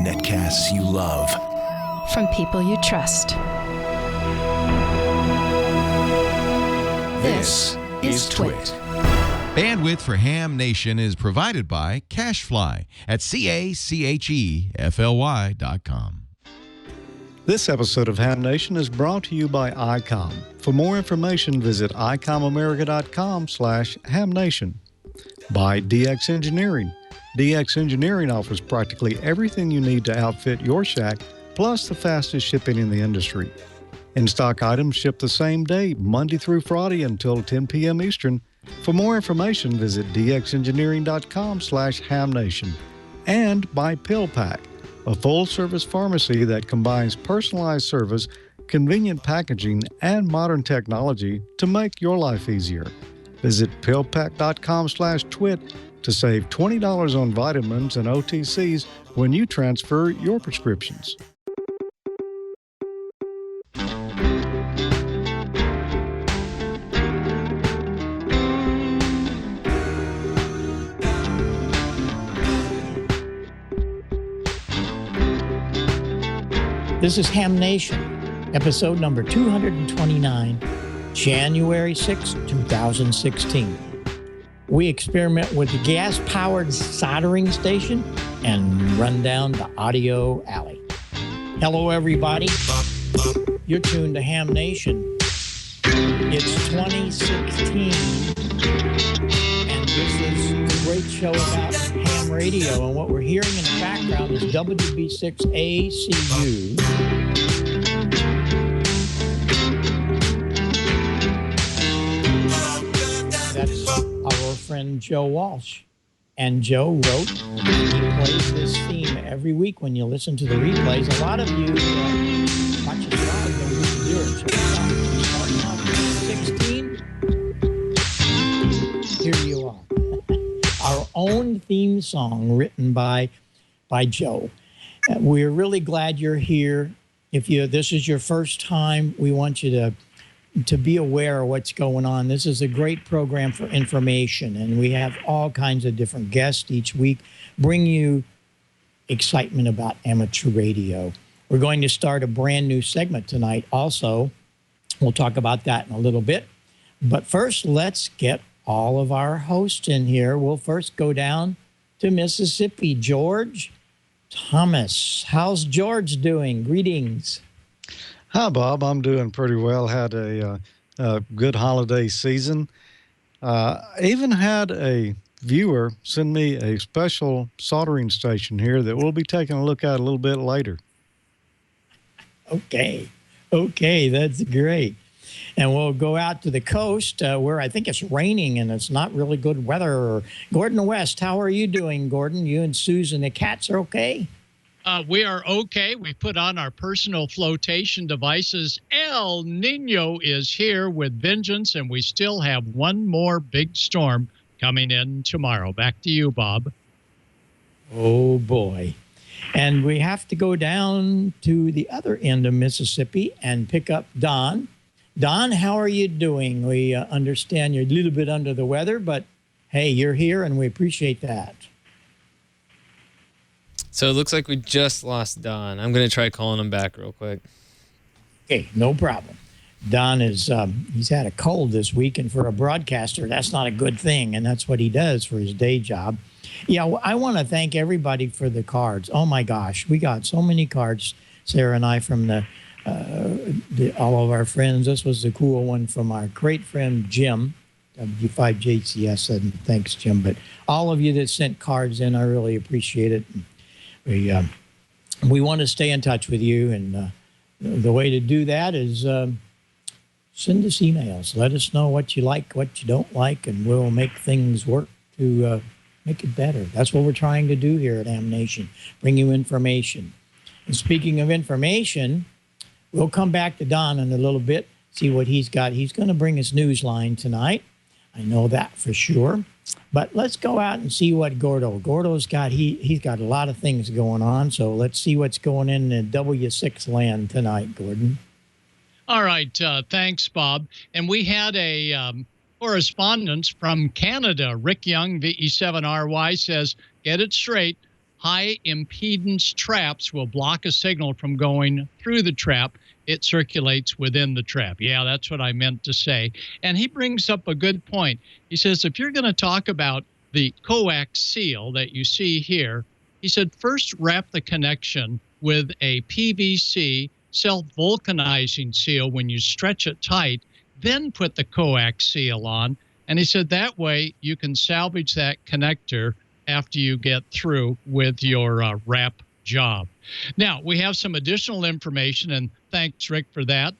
Netcasts you love. From people you trust. This is Twit. Bandwidth for Ham Nation is provided by CacheFly at CacheFly.com. This episode of Ham Nation is brought to you by Icom. For more information, visit icomamerica.com/hamnation. By DX Engineering. DX Engineering offers practically everything you need to outfit your shack, plus the fastest shipping in the industry. In-stock items ship the same day, Monday through Friday until 10 p.m. Eastern. For more information, visit dxengineering.com/hamnation. And by Pillpack, a full-service pharmacy that combines personalized service, convenient packaging, and modern technology to make your life easier. Visit pillpack.com/twit to save $20 on vitamins and OTCs when you transfer your prescriptions. This is Ham Nation, episode number 229, January 6, 2016. We experiment with the gas-powered soldering station and run down the audio alley. Hello, everybody. You're tuned to Ham Nation. It's 2016, and this is a great show about ham radio. And what we're hearing in the background is WB6 ACU. That's our friend Joe Walsh. And Joe wrote, he plays this theme every week when you listen to the replays. A lot of you watch us live and we can hear it. So starting off with 16, here you are. Our own theme song written by Joe. We're really glad you're here. If this is your first time, we want you to be aware of what's going on. This is a great program for information, and we have all kinds of different guests each week bring you excitement about amateur radio. We're going to start a brand new segment tonight also. We'll talk about that in a little bit. But first, let's get all of our hosts in here. We'll first go down to Mississippi. George Thomas. How's George doing? Greetings. Hi, Bob. I'm doing pretty well. Had a good holiday season. Even had a viewer send me a special soldering station here that we'll be taking a look at a little bit later. Okay, that's great. And we'll go out to the coast where I think it's raining and it's not really good weather. Gordon West, how are you doing, Gordon? You and Susan, the cats are okay? We are okay. We put on our personal flotation devices. El Nino is here with vengeance, and we still have one more big storm coming in tomorrow. Back to you, Bob. Oh, boy. And we have to go down to the other end of Mississippi and pick up Don. Don, how are you doing? We understand you're a little bit under the weather, but hey, you're here and we appreciate that. So it looks like we just lost Don. I'm going to try calling him back real quick. Okay, no problem. Don is, he's had a cold this week, and for a broadcaster, that's not a good thing, and that's what he does for his day job. Yeah, I want to thank everybody for the cards. Oh my gosh, we got so many cards, Sarah and I, from all of our friends. This was the cool one from our great friend Jim, W5JCS, and thanks, Jim. But all of you that sent cards in, I really appreciate it. We want to stay in touch with you, and the way to do that is send us emails. Let us know what you like, what you don't like, and we'll make things work to make it better. That's what we're trying to do here at Ham Nation, bring you information. And speaking of information, we'll come back to Don in a little bit, see what he's got. He's going to bring us Newsline tonight. I know that for sure. But let's go out and see what Gordo's got. He's got a lot of things going on, so let's see what's going in the W6 land tonight, Gordon. All right. Thanks, Bob. And we had a Correspondence from Canada, Rick Young, VE7RY, says, get it straight. High impedance traps will block a signal from going through the trap. It circulates within the trap. Yeah, that's what I meant to say. And he brings up a good point. He says, if you're going to talk about the coax seal that you see here, he said, first wrap the connection with a PVC self-vulcanizing seal when you stretch it tight, then put the coax seal on. And he said that way you can salvage that connector after you get through with your wrap job. Now, we have some additional information, and thanks, Rick, for that.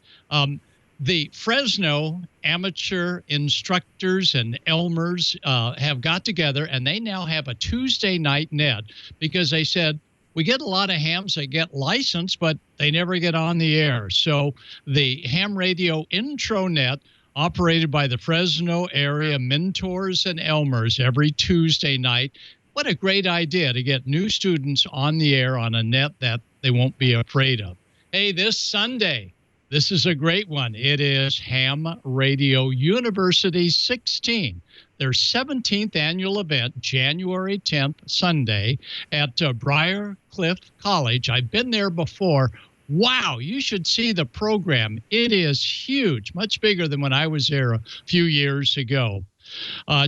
The Fresno amateur instructors and Elmers have got together, and they now have a Tuesday night net because they said, we get a lot of hams that get licensed, but they never get on the air. So the ham radio intranet, operated by the Fresno area mentors and Elmers every Tuesday night. What a great idea to get new students on the air on a net that they won't be afraid of. Hey, this Sunday, this is a great one. It is Ham Radio University 16. Their 17th annual event, January 10th, Sunday, at Briar Cliff College. I've been there before. Wow, you should see the program. It is huge, much bigger than when I was there a few years ago.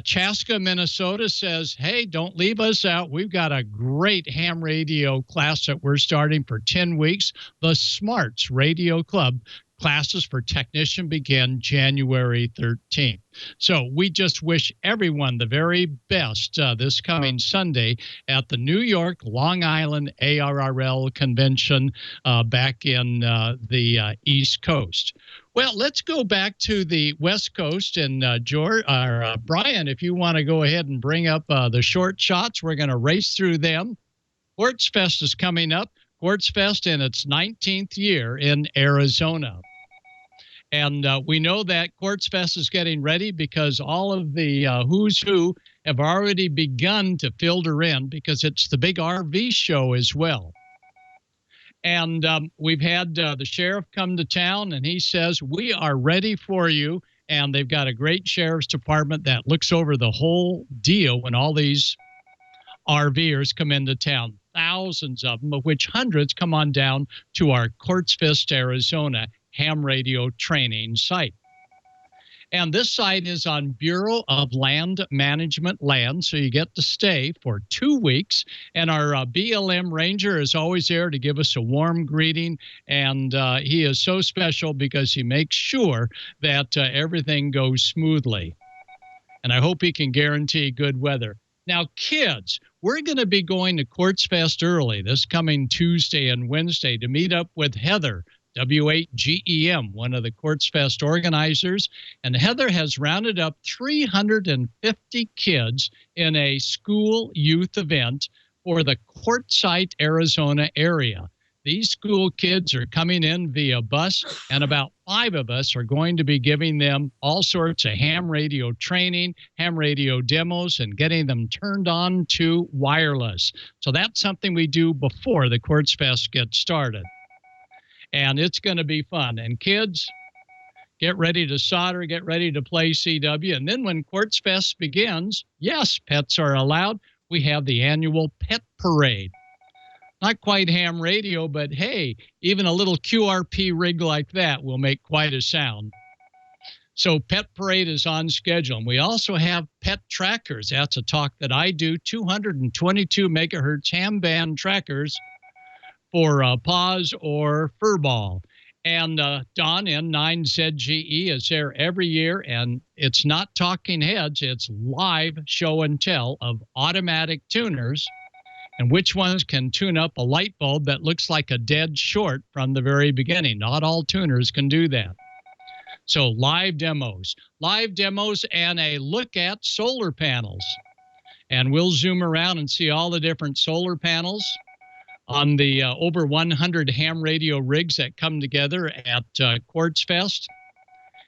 Chaska, Minnesota says, hey, don't leave us out. We've got a great ham radio class that we're starting for 10 weeks. The Smarts Radio Club. Classes for technician begin January 13th. So we just wish everyone the very best this coming Sunday at the New York Long Island ARRL convention back in the East Coast. Well, let's go back to the West Coast, and Brian, if you want to go ahead and bring up the short shots, we're going to race through them. Quartzfest is coming up. Quartzfest in its 19th year in Arizona. And we know that Quartzfest is getting ready because all of the who's who have already begun to filter in because it's the big RV show as well. And we've had the sheriff come to town, and he says, we are ready for you. And they've got a great sheriff's department that looks over the whole deal when all these RVers come into town. Thousands of them, of which hundreds come on down to our Quartzfest, Arizona ham radio training site. And this site is on Bureau of Land Management land, so you get to stay for 2 weeks. And our BLM ranger is always there to give us a warm greeting, and he is so special because he makes sure that everything goes smoothly. And I hope he can guarantee good weather. Now, kids, we're going to be going to Quartzfest early this coming Tuesday and Wednesday to meet up with Heather, W8GEM, one of the Quartzfest organizers. And Heather has rounded up 350 kids in a school youth event for the Quartzsite, Arizona area. These school kids are coming in via bus, and about 5 of us are going to be giving them all sorts of ham radio training, ham radio demos, and getting them turned on to wireless. So that's something we do before the Quartzfest gets started. And it's going to be fun. And kids, get ready to solder, get ready to play CW. And then when Quartzfest begins, yes, pets are allowed. We have the annual pet parade. Not quite ham radio, but hey, even a little QRP rig like that will make quite a sound. So Pet Parade is on schedule. And we also have pet trackers. That's a talk that I do, 222 megahertz ham band trackers for paws or furball. And Don N9ZGE is there every year, and it's not talking heads, it's live show and tell of automatic tuners and which ones can tune up a light bulb that looks like a dead short from the very beginning. Not all tuners can do that. So live demos and a look at solar panels. And we'll zoom around and see all the different solar panels on the over 100 ham radio rigs that come together at Quartzfest.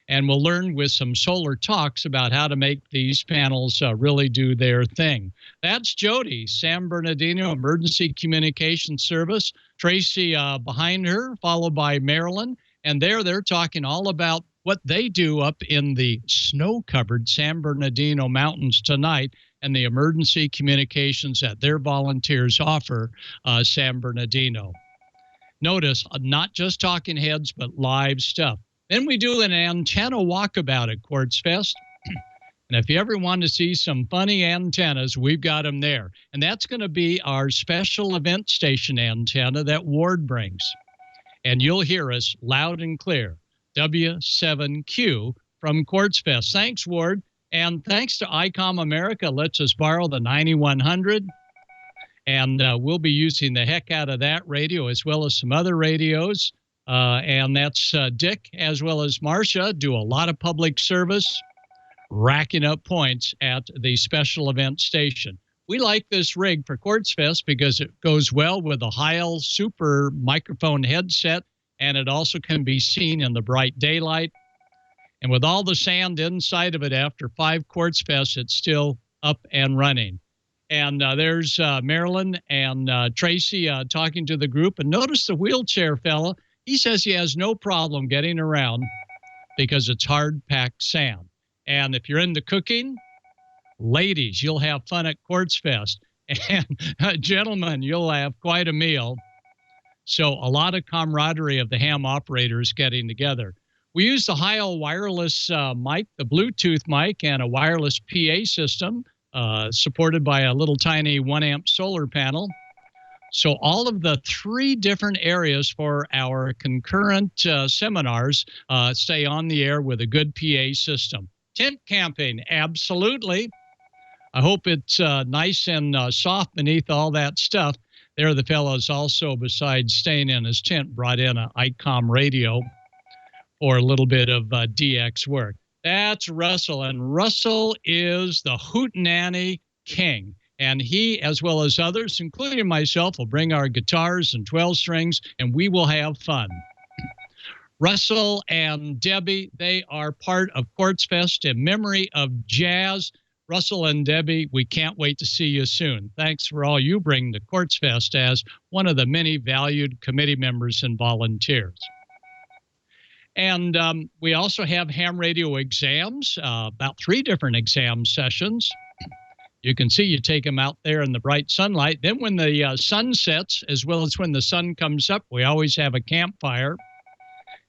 And we'll learn with some solar talks about how to make these panels really do their thing. That's Jody, San Bernardino Emergency Communication Service. Tracy behind her, followed by Marilyn. And they're talking all about what they do up in the snow-covered San Bernardino Mountains tonight and the emergency communications that their volunteers offer San Bernardino. Notice, not just talking heads, but live stuff. Then we do an antenna walkabout at Quartzfest. And if you ever want to see some funny antennas, we've got them there. And that's going to be our special event station antenna that Ward brings. And you'll hear us loud and clear. W7Q from Quartzfest. Thanks, Ward. And thanks to Icom America, lets us borrow the 9100. And we'll be using the heck out of that radio as well as some other radios. And that's Dick as well as Marcia do a lot of public service, racking up points at the special event station. We like this rig for Quartzfest because it goes well with a Heil Super microphone headset, and it also can be seen in the bright daylight. And with all the sand inside of it after 5 Quartzfests, it's still up and running. And there's Marilyn and Tracy talking to the group. And notice the wheelchair fella. He says he has no problem getting around because it's hard-packed sand. And if you're into cooking, ladies, you'll have fun at Quartzfest. And gentlemen, you'll have quite a meal. So a lot of camaraderie of the ham operators getting together. We use the Heil wireless mic, the Bluetooth mic, and a wireless PA system supported by a little tiny 1-amp solar panel. So all of the 3 different areas for our concurrent seminars stay on the air with a good PA system. Tent camping, absolutely. I hope it's nice and soft beneath all that stuff. There the fellows also, besides staying in his tent, brought in an Icom radio for a little bit of DX work. That's Russell, and Russell is the hootenanny king. And he, as well as others, including myself, will bring our guitars and 12 strings, and we will have fun. Russell and Debbie, they are part of Quartzfest in memory of jazz. Russell and Debbie, we can't wait to see you soon. Thanks for all you bring to Quartzfest as one of the many valued committee members and volunteers. And we also have ham radio exams, about 3 different exam sessions. You can see you take them out there in the bright sunlight. Then when the sun sets, as well as when the sun comes up, we always have a campfire.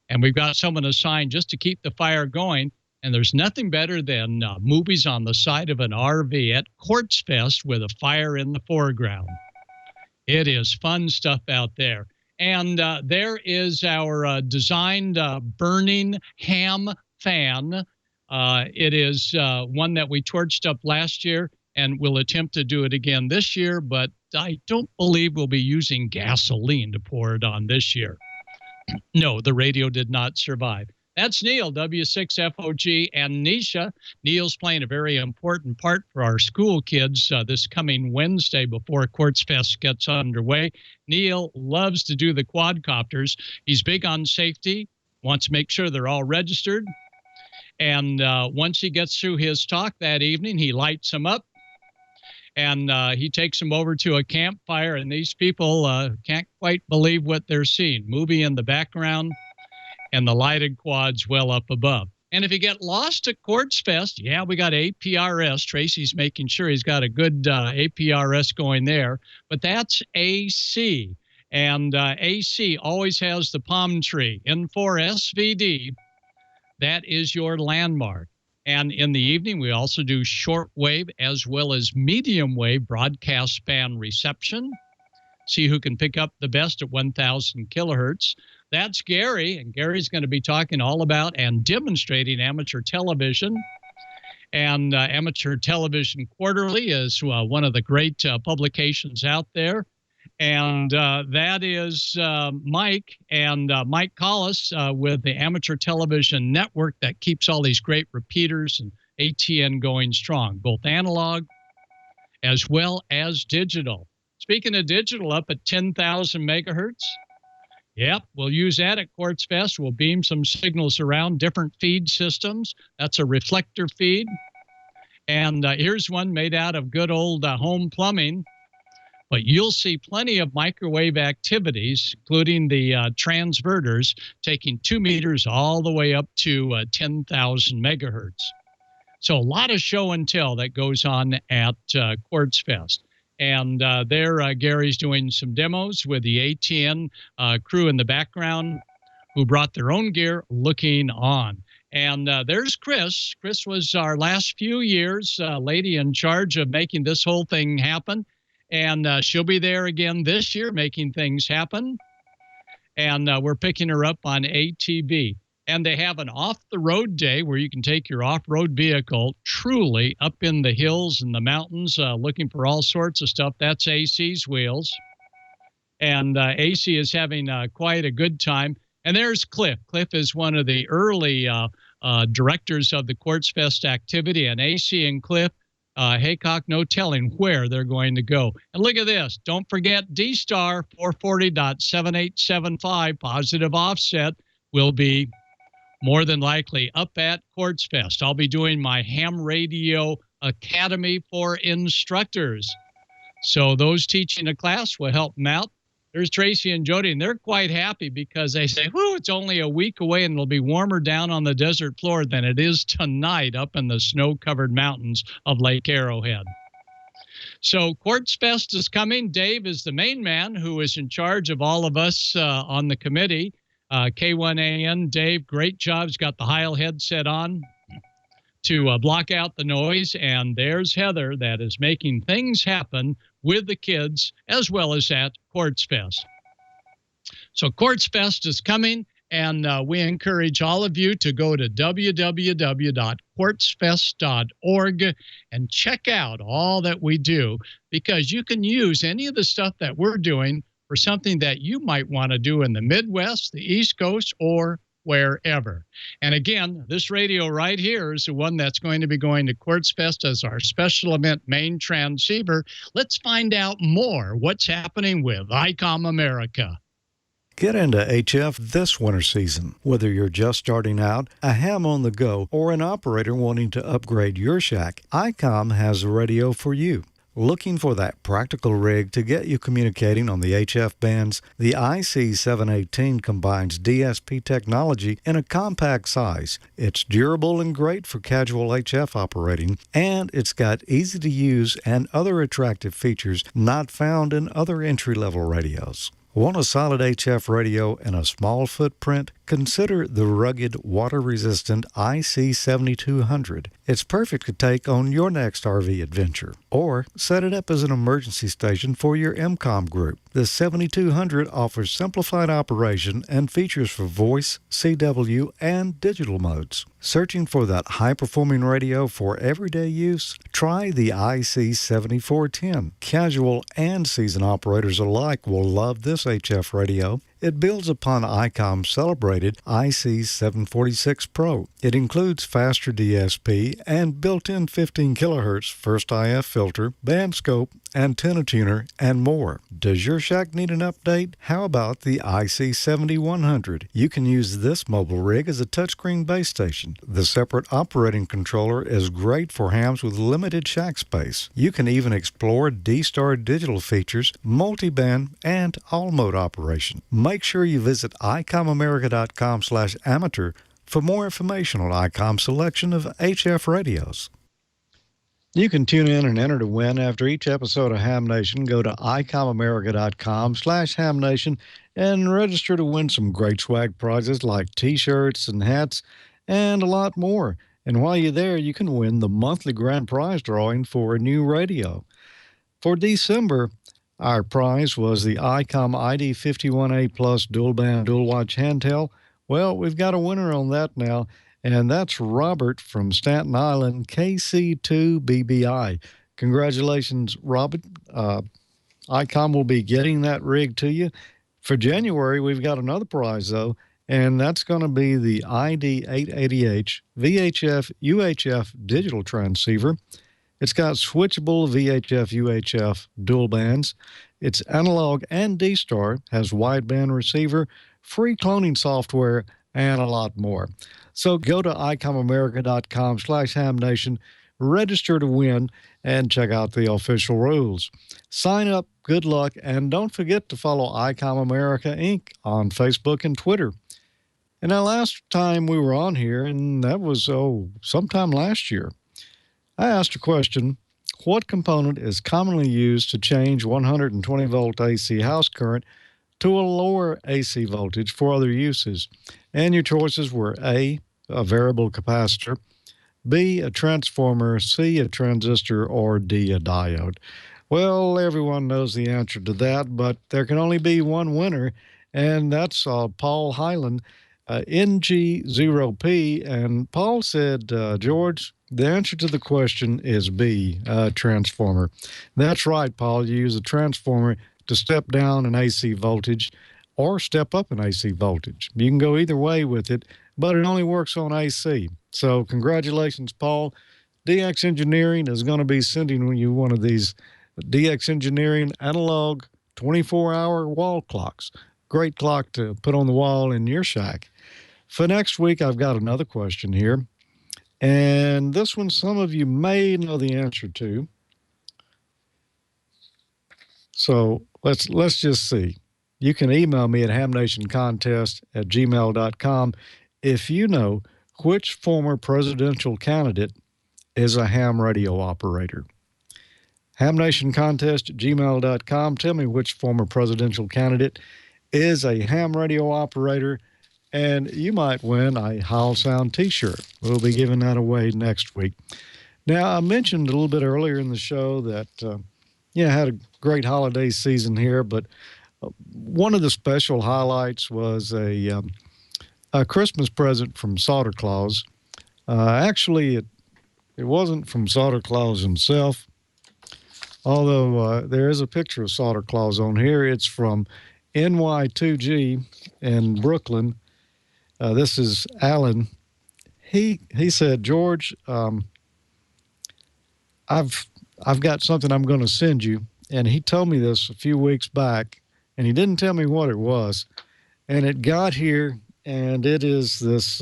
And we've got someone assigned just to keep the fire going. And there's nothing better than movies on the side of an RV at Quartzfest with a fire in the foreground. It is fun stuff out there. And there is our designed burning ham fan. It is one that we torched up last year, and we'll attempt to do it again this year, but I don't believe we'll be using gasoline to pour it on this year. No, the radio did not survive. That's Neil, W6FOG, and Nisha. Neil's playing a very important part for our school kids this coming Wednesday before Quartzfest gets underway. Neil loves to do the quadcopters. He's big on safety, wants to make sure they're all registered. And once he gets through his talk that evening, he lights them up. And he takes them over to a campfire, and these people can't quite believe what they're seeing. Movie in the background, and the lighted quads well up above. And if you get lost at Quartzfest, yeah, we got APRS. Tracy's making sure he's got a good APRS going there. But that's AC. And AC always has the palm tree. N4SVD, that is your landmark. And in the evening, we also do shortwave as well as medium wave broadcast band reception. See who can pick up the best at 1,000 kilohertz. That's Gary, and Gary's going to be talking all about and demonstrating amateur television. And Amateur Television Quarterly is one of the great publications out there. And that is Mike and Mike Collis with the Amateur Television Network that keeps all these great repeaters and ATN going strong, both analog as well as digital. Speaking of digital, up at 10,000 megahertz. Yep, we'll use that at Quartzfest. We'll beam some signals around different feed systems. That's a reflector feed. And here's one made out of good old home plumbing. but you'll see plenty of microwave activities, including the transverters, taking 2 meters all the way up to 10,000 megahertz. So a lot of show and tell that goes on at Quartzfest. And there, Gary's doing some demos with the ATN crew in the background who brought their own gear looking on. And there's Chris. Chris was our last few years lady in charge of making this whole thing happen. And she'll be there again this year making things happen. And we're picking her up on ATV. And they have an off-the-road day where you can take your off-road vehicle truly up in the hills and the mountains looking for all sorts of stuff. That's AC's wheels. And AC is having quite a good time. And there's Cliff. Cliff is one of the early directors of the Quartzfest activity. And AC and Cliff, Haycock, no telling where they're going to go. And look at this. Don't forget D-Star 440.7875 positive offset will be more than likely up at Quartzfest. I'll be doing my ham radio academy for instructors. So those teaching a class will help them out. There's Tracy and Jody, and they're quite happy because they say, whoo, it's only a week away and it'll be warmer down on the desert floor than it is tonight up in the snow-covered mountains of Lake Arrowhead. So Quartzfest is coming. Dave is the main man who is in charge of all of us on the committee. K1AN, Dave, great job. He's got the Heil headset on to block out the noise. And there's Heather that is making things happen with the kids as well as at Quartzfest. So Quartzfest is coming, and we encourage all of you to go to www.quartzfest.org and check out all that we do, because you can use any of the stuff that we're doing for something that you might want to do in the Midwest, the East Coast, or wherever. And again, this radio right here is the one that's going to be going to Quartzfest as our special event main transceiver. Let's find out more what's happening with Icom America. Get into HF this winter season. Whether you're just starting out, a ham on the go, or an operator wanting to upgrade your shack, Icom has a radio for you. Looking for that practical rig to get you communicating on the HF bands, the IC718 combines DSP technology in a compact size. It's durable and great for casual HF operating, and it's got easy-to-use and other attractive features not found in other entry-level radios. Want a solid HF radio in a small footprint? Consider the rugged, water-resistant IC7200. It's perfect to take on your next RV adventure. Or set it up as an emergency station for your MCOM group. The 7200 offers simplified operation and features for voice, CW, and digital modes. Searching for that high-performing radio for everyday use? Try the IC7410. Casual and seasoned operators alike will love this HF radio. It builds upon Icom's celebrated IC746 Pro. It includes faster DSP and built-in 15 kHz first IF filter, band scope, antenna tuner, and more. Does your shack need an update? How about the IC7100? You can use this mobile rig as a touchscreen base station. The separate operating controller is great for hams with limited shack space. You can even explore D-Star digital features, multiband, and all-mode operation. Make sure you visit icomamerica.com/amateur for more information on Icom's selection of HF radios. You can tune in and enter to win after each episode of Ham Nation. Go to icomamerica.com/hamnation and register to win some great swag prizes like T-shirts and hats and a lot more. And while you're there, you can win the monthly grand prize drawing for a new radio. For December, our prize was the Icom ID51A Plus dual band dual watch handheld. Well, we've got a winner on that now, and that's Robert from Staten Island, KC2BBI. Congratulations, Robert. Icom will be getting that rig to you. For January, we've got another prize, though, and that's going to be the ID880H VHF UHF digital transceiver. It's got switchable VHF-UHF dual bands. It's analog and D-Star, has wideband receiver, free cloning software, and a lot more. So go to icomamerica.com/hamnation, register to win, and check out the official rules. Sign up, good luck, and don't forget to follow Icom America Inc. on Facebook and Twitter. And now, last time we were on here, and that was, sometime last year, I asked a question: what component is commonly used to change 120 volt AC house current to a lower AC voltage for other uses? And your choices were A, a variable capacitor, B, a transformer, C, a transistor, or D, a diode. Well, everyone knows the answer to that, but there can only be one winner, and that's Paul Hyland, NG0P. And Paul said, George, the answer to the question is B, transformer. That's right, Paul. You use a transformer to step down an AC voltage or step up an AC voltage. You can go either way with it, but it only works on AC. So congratulations, Paul. DX Engineering is going to be sending you one of these DX Engineering analog 24-hour wall clocks. Great clock to put on the wall in your shack. For next week, I've got another question here. And this one, some of you may know the answer to. So let's just see. You can email me at hamnationcontest@gmail.com if you know which former presidential candidate is a ham radio operator. hamnationcontest@gmail.com. Tell me which former presidential candidate is a ham radio operator, and you might win a Howl Sound t-shirt. We'll be giving that away next week. Now, I mentioned a little bit earlier in the show that, I had a great holiday season here, but one of the special highlights was a Christmas present from Santa Claus. Actually, it wasn't from Santa Claus himself, although there is a picture of Santa Claus on here. It's from NY2G in Brooklyn. This is Alan. He said, George, I've got something I'm going to send you. And he told me this a few weeks back, and he didn't tell me what it was. And it got here, and it is this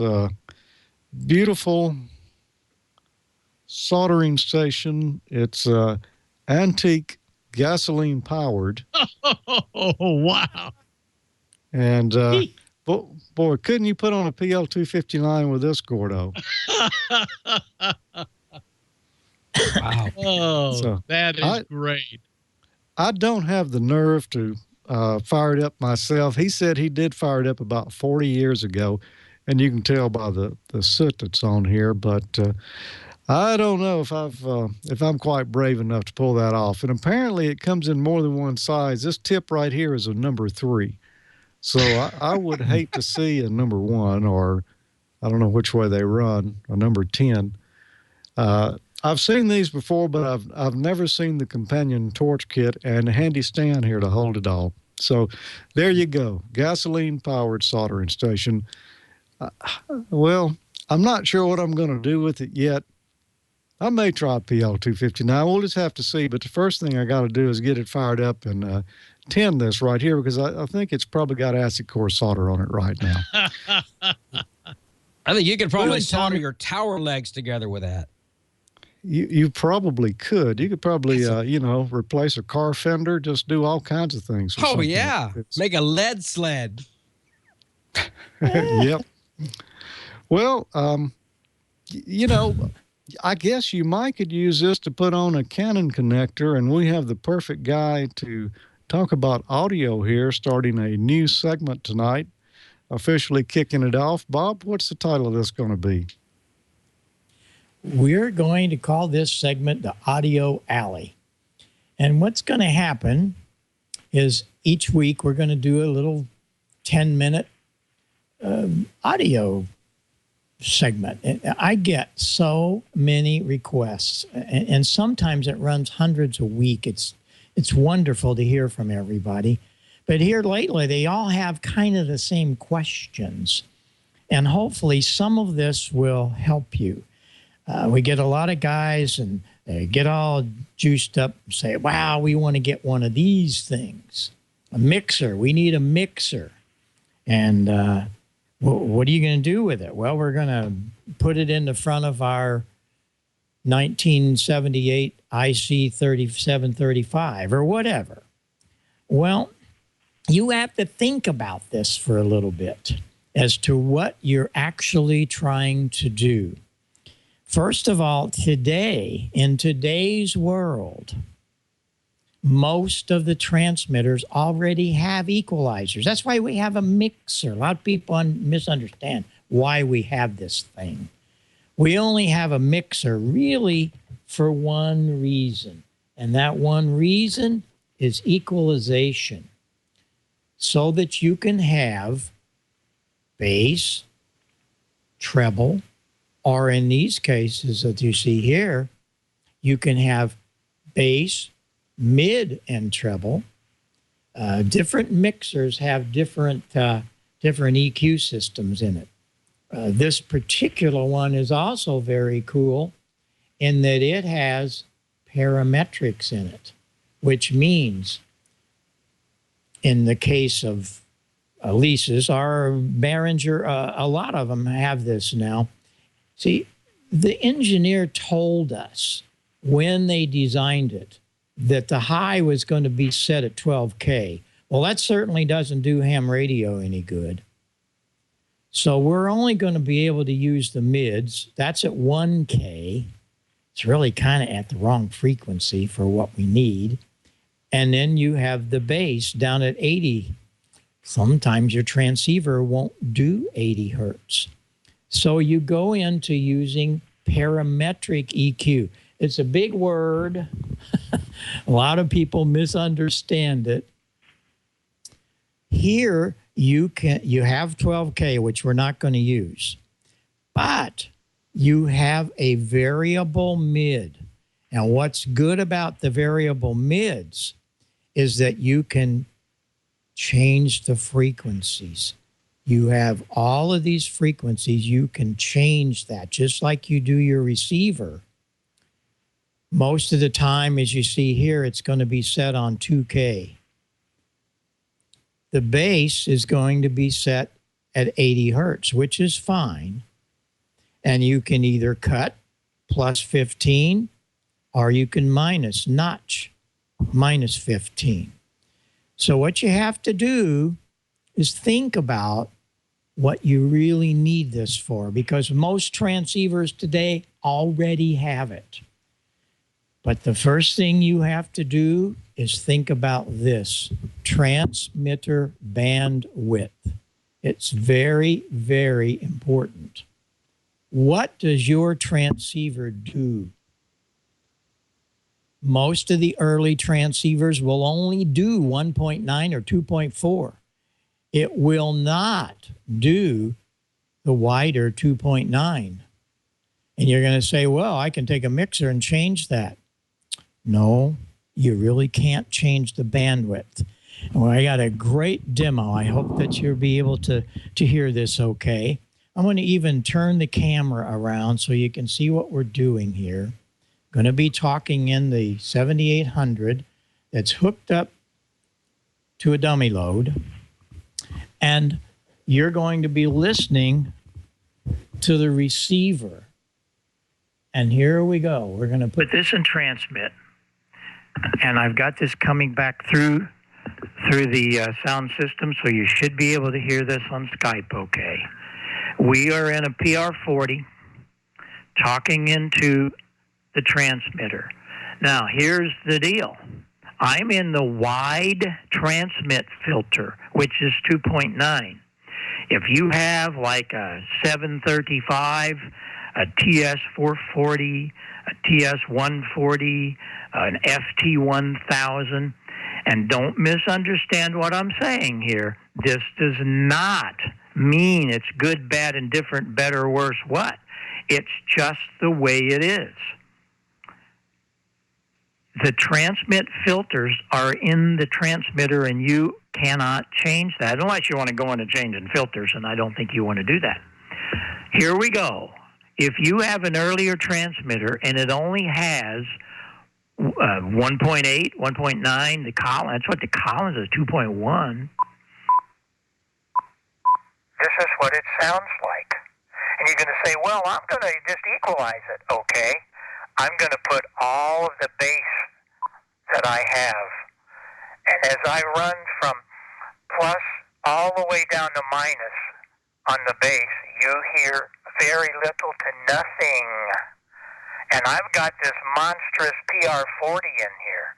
beautiful soldering station. It's antique, gasoline powered. Oh, wow. And boy, couldn't you put on a PL259 with this, Gordo? Wow. Oh, So that is great. I don't have the nerve to fire it up myself. He said he did fire it up about 40 years ago, and you can tell by the soot that's on here. But I don't know if I'm quite brave enough to pull that off. And apparently, it comes in more than one size. This tip right here is a number 3, so I would hate to see a number 1, or I don't know which way they run, a number 10. I've seen these before, but I've never seen the companion torch kit and a handy stand here to hold it all. So there you go, gasoline-powered soldering station. Well, I'm not sure what I'm going to do with it yet. I may try PL259. We'll just have to see. But the first thing I got to do is get it fired up and tin this right here, because I think it's probably got acid core solder on it right now. I think you could probably solder your tower legs together with that. You probably could. You could probably, replace a car fender, just do all kinds of things. Oh, yeah. Make a lead sled. Yep. Well, I guess you might could use this to put on a Canon connector, and we have the perfect guy to talk about audio here, starting a new segment tonight, officially kicking it off. Bob, what's the title of this going to be? We're going to call this segment the Audio Alley. And what's going to happen is each week we're going to do a little 10-minute audio segment. And I get so many requests, and sometimes it runs hundreds a week. It's wonderful to hear from everybody. But here lately, they all have kind of the same questions. And hopefully some of this will help you. We get a lot of guys, and they get all juiced up and say, wow, we want to get one of these things. A mixer. We need a mixer. And what are you going to do with it? Well, we're going to put it in the front of our 1978 IC 3735 or whatever. Well, you have to think about this for a little bit as to what you're actually trying to do. First of all, today, in today's world, most of the transmitters already have equalizers. That's why we have a mixer. A lot of people misunderstand why we have this thing. We only have a mixer really for one reason, and that one reason is equalization, so that you can have bass, treble, or in these cases that you see here, you can have bass, mid, and treble. Different mixers have different EQ systems in it. This particular one is also very cool in that it has parametrics in it, which means in the case of leases, our Behringer, a lot of them have this now. See, the engineer told us when they designed it that the high was going to be set at 12K. Well, that certainly doesn't do ham radio any good. So we're only going to be able to use the mids. That's at 1K. It's really kind of at the wrong frequency for what we need. And then you have the bass down at 80. Sometimes your transceiver won't do 80 hertz. So you go into using parametric EQ. It's a big word. A lot of people misunderstand it. Here you have 12K, which we're not going to use, but you have a variable mid. And what's good about the variable mids is that you can change the frequencies. You have all of these frequencies. You can change that just like you do your receiver. Most of the time, as you see here, it's going to be set on 2K. The bass is going to be set at 80 hertz, which is fine. And you can either cut plus 15 or you can notch minus 15. So what you have to do is think about what you really need this for, because most transceivers today already have it. But the first thing you have to do is think about this, transmitter bandwidth. It's very, very important. What does your transceiver do? Most of the early transceivers will only do 1.9 or 2.4. It will not do the wider 2.9. And you're going to say, well, I can take a mixer and change that. No, you really can't change the bandwidth. Well, I got a great demo. I hope that you'll be able to hear this okay. I'm going to even turn the camera around so you can see what we're doing here. Going to be talking in the 7800 that's hooked up to a dummy load. And you're going to be listening to the receiver. And here we go. We're going to put this in transmit. And I've got this coming back through the sound system, so you should be able to hear this on Skype okay. We are in a PR40 talking into the transmitter. Now, here's the deal. I'm in the wide transmit filter, which is 2.9. If you have like a 735, a TS440, a TS140, an FT1000, and don't misunderstand what I'm saying here. This does not mean it's good, bad, indifferent, better, worse, what. It's just the way it is. The transmit filters are in the transmitter, and you cannot change that unless you want to go into changing filters, and I don't think you want to do that. Here we go. If you have an earlier transmitter and it only has 1.8, 1.9, the Collins, that's what the Collins is, 2.1. This is what it sounds like. And you're going to say, well, I'm going to just equalize it. Okay. I'm going to put all of the bass that I have. And as I run from plus all the way down to minus on the bass, you hear very little to nothing. And I've got this monstrous PR40 in here.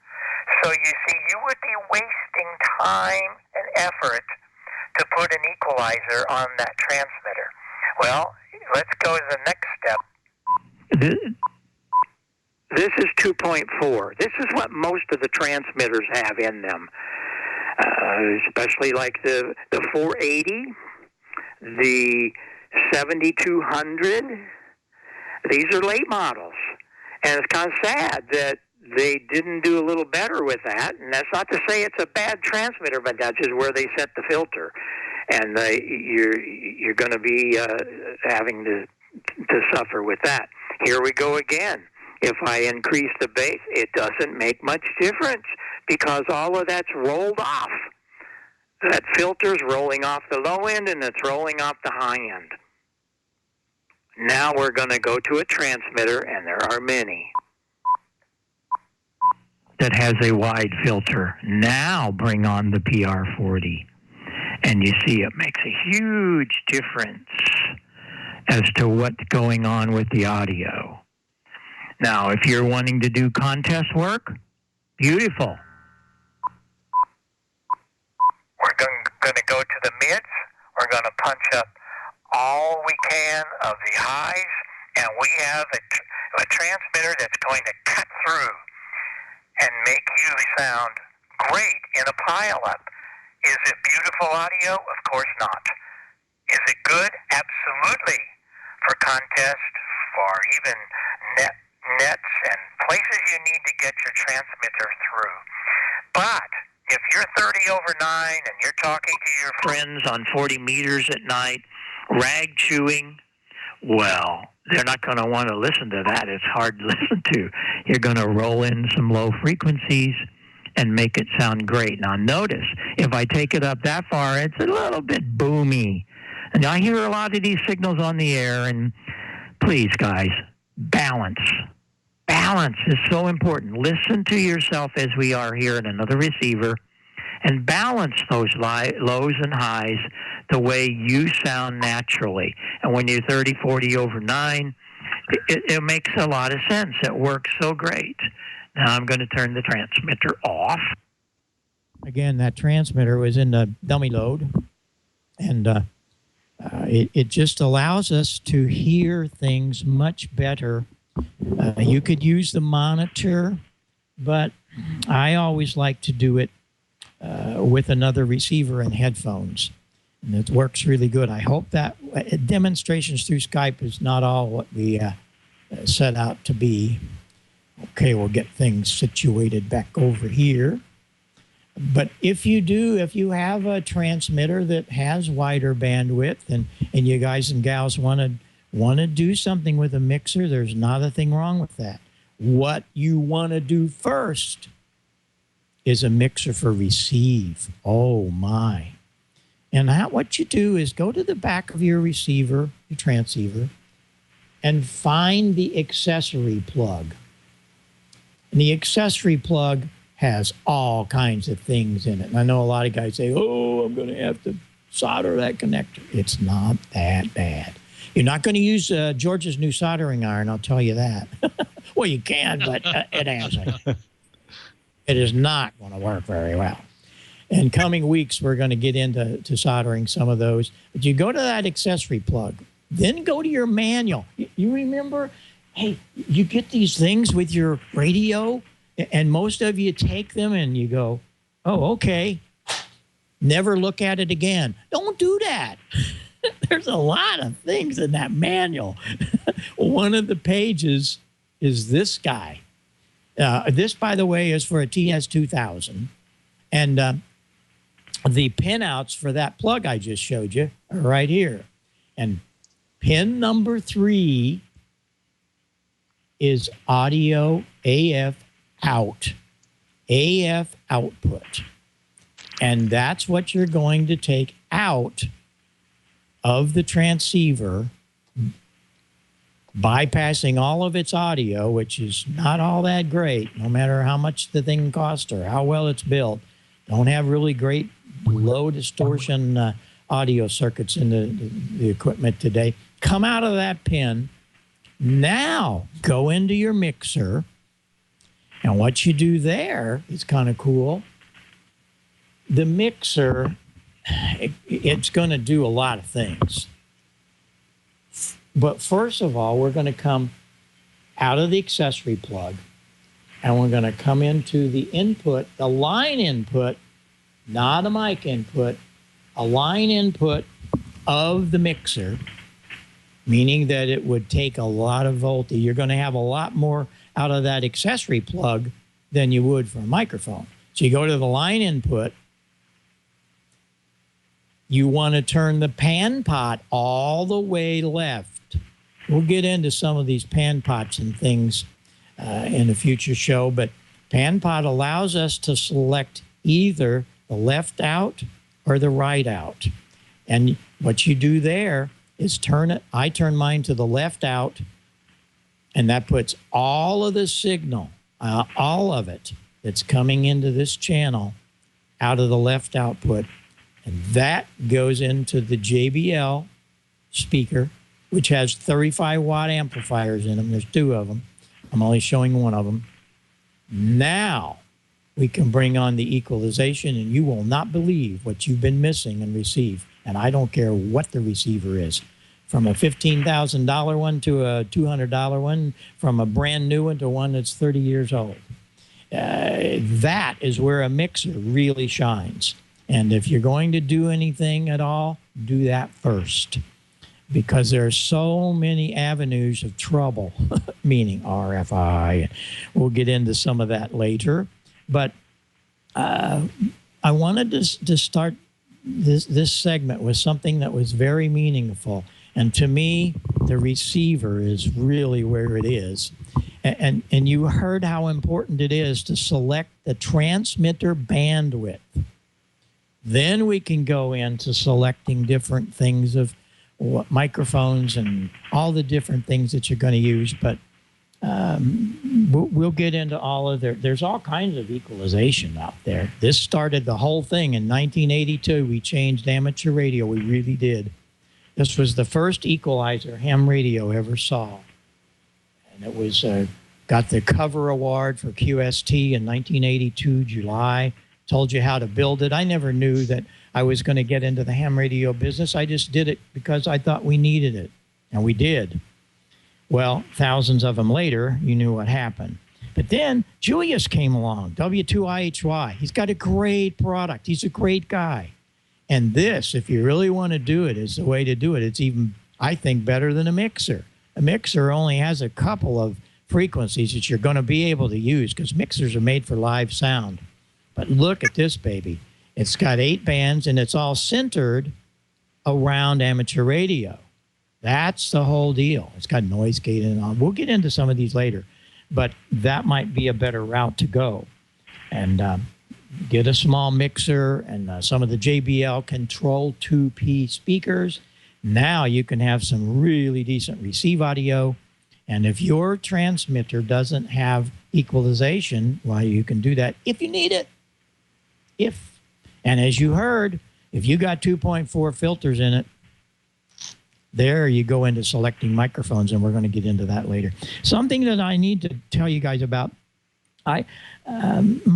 So you see, you would be wasting time and effort to put an equalizer on that transmitter. Well, let's go to the next step. This is 2.4. This is what most of the transmitters have in them, especially like the 480, the 7200. These are late models, and it's kind of sad that they didn't do a little better with that. And that's not to say it's a bad transmitter, but that's just where they set the filter, and you're going to be having to suffer with that. Here we go again. If I increase the bass, it doesn't make much difference because all of that's rolled off. That filter's rolling off the low end and it's rolling off the high end. Now we're going to go to a transmitter, and there are many, that has a wide filter. Now bring on the PR40. And you see it makes a huge difference as to what's going on with the audio. Now, if you're wanting to do contest work, beautiful. We're going to go to the mids. We're going to punch up all we can of the highs, and we have a transmitter that's going to cut through and make you sound great in a pileup. Is it beautiful audio? Of course not. Is it good? Absolutely. For contests, for even nets and places you need to get your transmitter through. But if you're 30 over 9 and you're talking to your friends on 40 meters at night, rag chewing, well, they're not going to want to listen to that. It's hard to listen to. You're going to roll in some low frequencies and make it sound great. Now notice, if I take it up that far, it's a little bit boomy. And I hear a lot of these signals on the air, and please, guys, balance. Balance is so important. Listen to yourself as we are here in another receiver, and balance those lows and highs the way you sound naturally. And when you're 30, 40 over 9, it makes a lot of sense. It works so great. Now I'm going to turn the transmitter off. Again, that transmitter was in the dummy load, and it just allows us to hear things much better. You could use the monitor, but I always like to do it with another receiver and headphones, and it works really good. I hope that demonstrations through Skype is not all what we set out to be. Okay, we'll get things situated back over here. But if you have a transmitter that has wider bandwidth, and you guys and gals want to do something with a mixer, there's not a thing wrong with that. What you want to do first is a mixer for receive. Oh my. And what you do is go to the back of your receiver, your transceiver, and find the accessory plug. And the accessory plug has all kinds of things in it. And I know a lot of guys say, oh, I'm going to have to solder that connector. It's not that bad. You're not going to use George's new soldering iron, I'll tell you that. Well, you can, but it is not going to work very well. In coming weeks, we're going to get into soldering some of those. But you go to that accessory plug, then go to your manual. You remember, hey, you get these things with your radio, and most of you take them and you go, oh, okay, never look at it again. Don't do that. There's a lot of things in that manual. One of the pages is this guy. This, by the way, is for a TS2000. And the pinouts for that plug I just showed you are right here. And pin number 3 is audio AF out, AF output. And that's what you're going to take out of the transceiver bypassing all of its audio, which is not all that great, no matter how much the thing costs or how well it's built. Don't have really great low distortion audio circuits in the equipment today. Come out of that pin. Now go into your mixer. And what you do there is kind of cool. The mixer, it's going to do a lot of things. But first of all, we're going to come out of the accessory plug, and we're going to come into the input, the line input, not a mic input, a line input of the mixer, meaning that it would take a lot of voltage. You're going to have a lot more out of that accessory plug than you would for a microphone. So you go to the line input. You want to turn the pan pot all the way left. We'll get into some of these pan pots and things in a future show, but pan pot allows us to select either the left out or the right out. And what you do there is turn it. I turn mine to the left out, and that puts all of the signal, all of it that's coming into this channel out of the left output. And that goes into the JBL speaker, which has 35-watt amplifiers in them. There's 2 of them. I'm only showing 1 of them. Now we can bring on the equalization, and you will not believe what you've been missing and receive. And I don't care what the receiver is. From a $15,000 one to a $200 one, from a brand new one to one that's 30 years old. That is where a mixer really shines. And if you're going to do anything at all, do that first. Because there are so many avenues of trouble, meaning RFI. We'll get into some of that later. But I wanted to start this segment with something that was very meaningful. And to me, the receiver is really where it is. And you heard how important it is to select the transmitter bandwidth. Then we can go into selecting different things of what microphones and all the different things that you're going to use. But we'll get into all of there's all kinds of equalization out there. This started the whole thing in 1982. We changed amateur radio. We really did. This was the first equalizer ham radio ever saw. And it was got the cover award for QST in 1982, July. Told you how to build it. I never knew that I was going to get into the ham radio business. I just did it because I thought we needed it. And we did. Well, thousands of them later, you knew what happened. But then Julius came along, W2IHY. He's got a great product. He's a great guy. And this, if you really want to do it, is the way to do it. It's even, I think, better than a mixer. A mixer only has a couple of frequencies that you're going to be able to use because mixers are made for live sound. But look at this baby. It's got 8 bands, and it's all centered around amateur radio. That's the whole deal. It's got noise gate and all. We'll get into some of these later, but that might be a better route to go. And get a small mixer and some of the JBL Control 2P speakers. Now you can have some really decent receive audio. And if your transmitter doesn't have equalization, well, you can do that if you need it. And as you heard, if you got 2.4 filters in it, there you go into selecting microphones, and we're going to get into that later. Something that I need to tell you guys about, my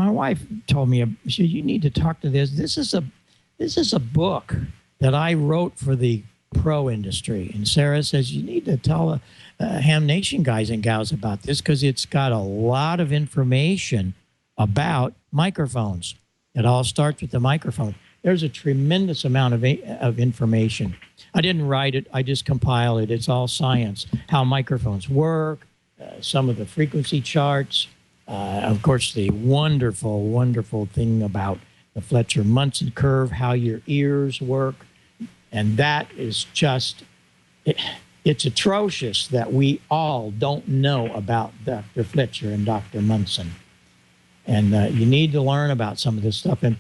wife told me, she said, you need to talk to this. This is a book that I wrote for the pro industry. And Sarah says, you need to tell Ham Nation guys and gals about this because it's got a lot of information about microphones. It all starts with the microphone. There's a tremendous amount of information. I didn't write it. I just compiled it. It's all science, how microphones work, some of the frequency charts, of course, the wonderful, wonderful thing about the Fletcher-Munson curve, how your ears work. And that is just, it's atrocious that we all don't know about Dr. Fletcher and Dr. Munson. And you need to learn about some of this stuff. And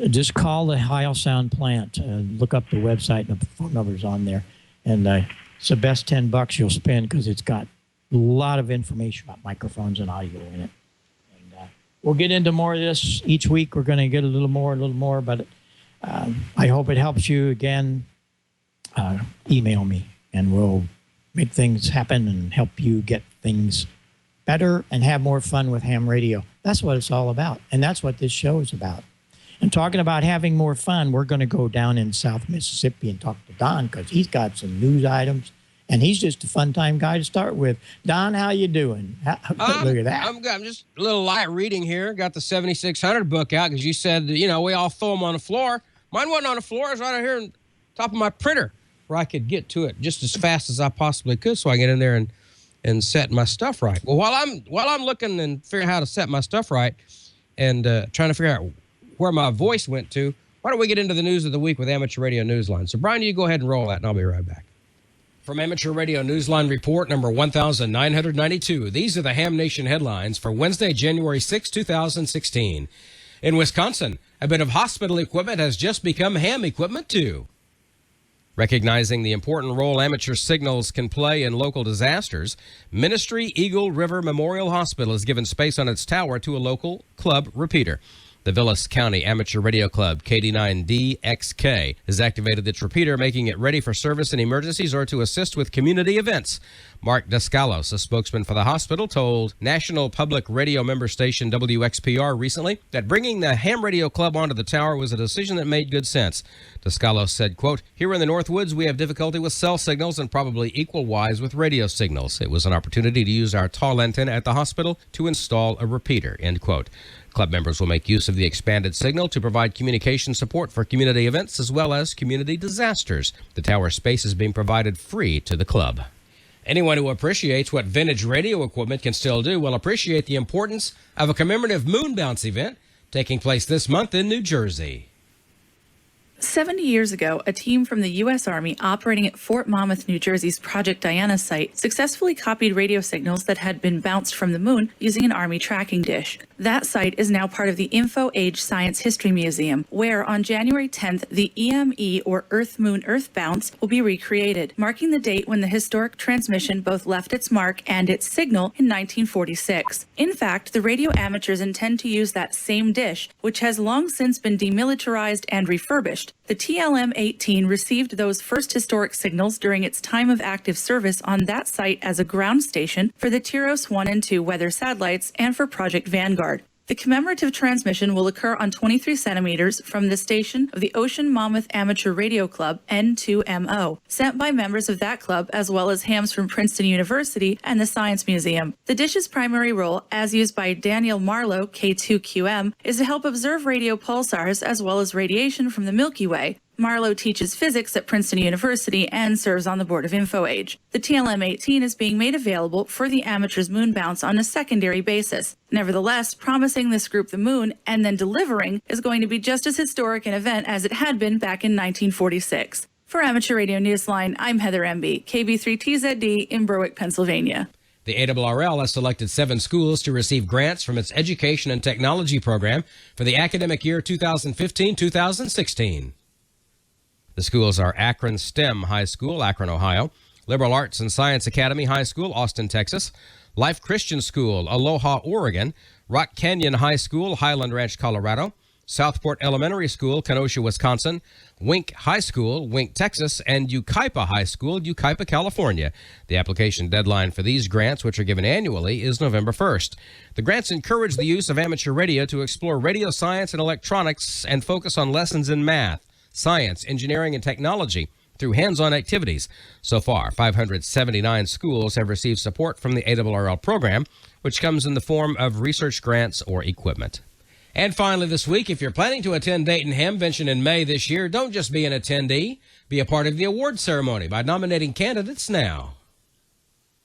just call the Heil Sound plant. Look up the website and the phone numbers on there. And It's the best $10 you'll spend because it's got a lot of information about microphones and audio in it. And we'll get into more of this each week. We're going to get a little more, but I hope it helps you. Again, email me and we'll make things happen and help you get things better and have more fun with ham radio. That's what it's all about. And that's what this show is about. And talking about having more fun, we're going to go down in South Mississippi and talk to Don because he's got some news items. And he's just a fun-time guy to start with. Don, how you doing? Look at that. I'm just a little light reading here. Got the 7600 book out because you said, we all throw them on the floor. Mine wasn't on the floor. It was right out here on top of my printer where I could get to it just as fast as I possibly could so I can get in there and set my stuff right. Well, while I'm looking and figuring out how to set my stuff right and trying to figure out where my voice went to, why don't we get into the news of the week with Amateur Radio Newsline? So, Brian, you go ahead and roll that, and I'll be right back. From Amateur Radio Newsline Report number 1992, these are the Ham Nation headlines for Wednesday, January 6, 2016. In Wisconsin, a bit of hospital equipment has just become ham equipment, too. Recognizing the important role amateur signals can play in local disasters, Ministry Eagle River Memorial Hospital has given space on its tower to a local club repeater. The Vilas County Amateur Radio Club, KD9DXK, has activated its repeater, making it ready for service in emergencies or to assist with community events. Mark Descalos, a spokesman for the hospital, told National Public Radio member station WXPR recently that bringing the Ham Radio Club onto the tower was a decision that made good sense. Descalos said, quote, "Here in the Northwoods, we have difficulty with cell signals and probably equal wise with radio signals. It was an opportunity to use our tall antenna at the hospital to install a repeater," end quote. Club members will make use of the expanded signal to provide communication support for community events as well as community disasters. The tower space is being provided free to the club. Anyone who appreciates what vintage radio equipment can still do will appreciate the importance of a commemorative moon bounce event taking place this month in New Jersey. 70 years ago, a team from the U.S. Army operating at Fort Monmouth, New Jersey's Project Diana site successfully copied radio signals that had been bounced from the moon using an Army tracking dish. That site is now part of the Info Age Science History Museum, where on January 10th, the EME, or Earth-Moon-Earth bounce, will be recreated, marking the date when the historic transmission both left its mark and its signal in 1946. In fact, the radio amateurs intend to use that same dish, which has long since been demilitarized and refurbished. The TLM-18 received those first historic signals during its time of active service on that site as a ground station for the Tyros 1 and 2 weather satellites and for Project Vanguard. The commemorative transmission will occur on 23 centimeters from the station of the Ocean Monmouth Amateur Radio Club, N2MO, sent by members of that club as well as hams from Princeton University and the Science Museum. The dish's primary role, as used by Daniel Marlowe, K2QM, is to help observe radio pulsars as well as radiation from the Milky Way. Marlowe teaches physics at Princeton University and serves on the board of InfoAge. The TLM-18 is being made available for the amateurs moon bounce on a secondary basis. Nevertheless, promising this group the moon and then delivering is going to be just as historic an event as it had been back in 1946. For Amateur Radio Newsline, I'm Heather Emby, KB3TZD in Berwick, Pennsylvania. The ARRL has selected 7 schools to receive grants from its Education and Technology program for the academic year 2015-2016. The schools are Akron STEM High School, Akron, Ohio, Liberal Arts and Science Academy High School, Austin, Texas, Life Christian School, Aloha, Oregon, Rock Canyon High School, Highland Ranch, Colorado, Southport Elementary School, Kenosha, Wisconsin, Wink High School, Wink, Texas, and Yucaipa High School, Yucaipa, California. The application deadline for these grants, which are given annually, is November 1st. The grants encourage the use of amateur radio to explore radio science and electronics and focus on lessons in math, science, engineering, and technology through hands-on activities. So far, 579 schools have received support from the ARRL program, which comes in the form of research grants or equipment. And finally this week, if you're planning to attend Dayton Hamvention in May this year, don't just be an attendee. Be a part of the award ceremony by nominating candidates now.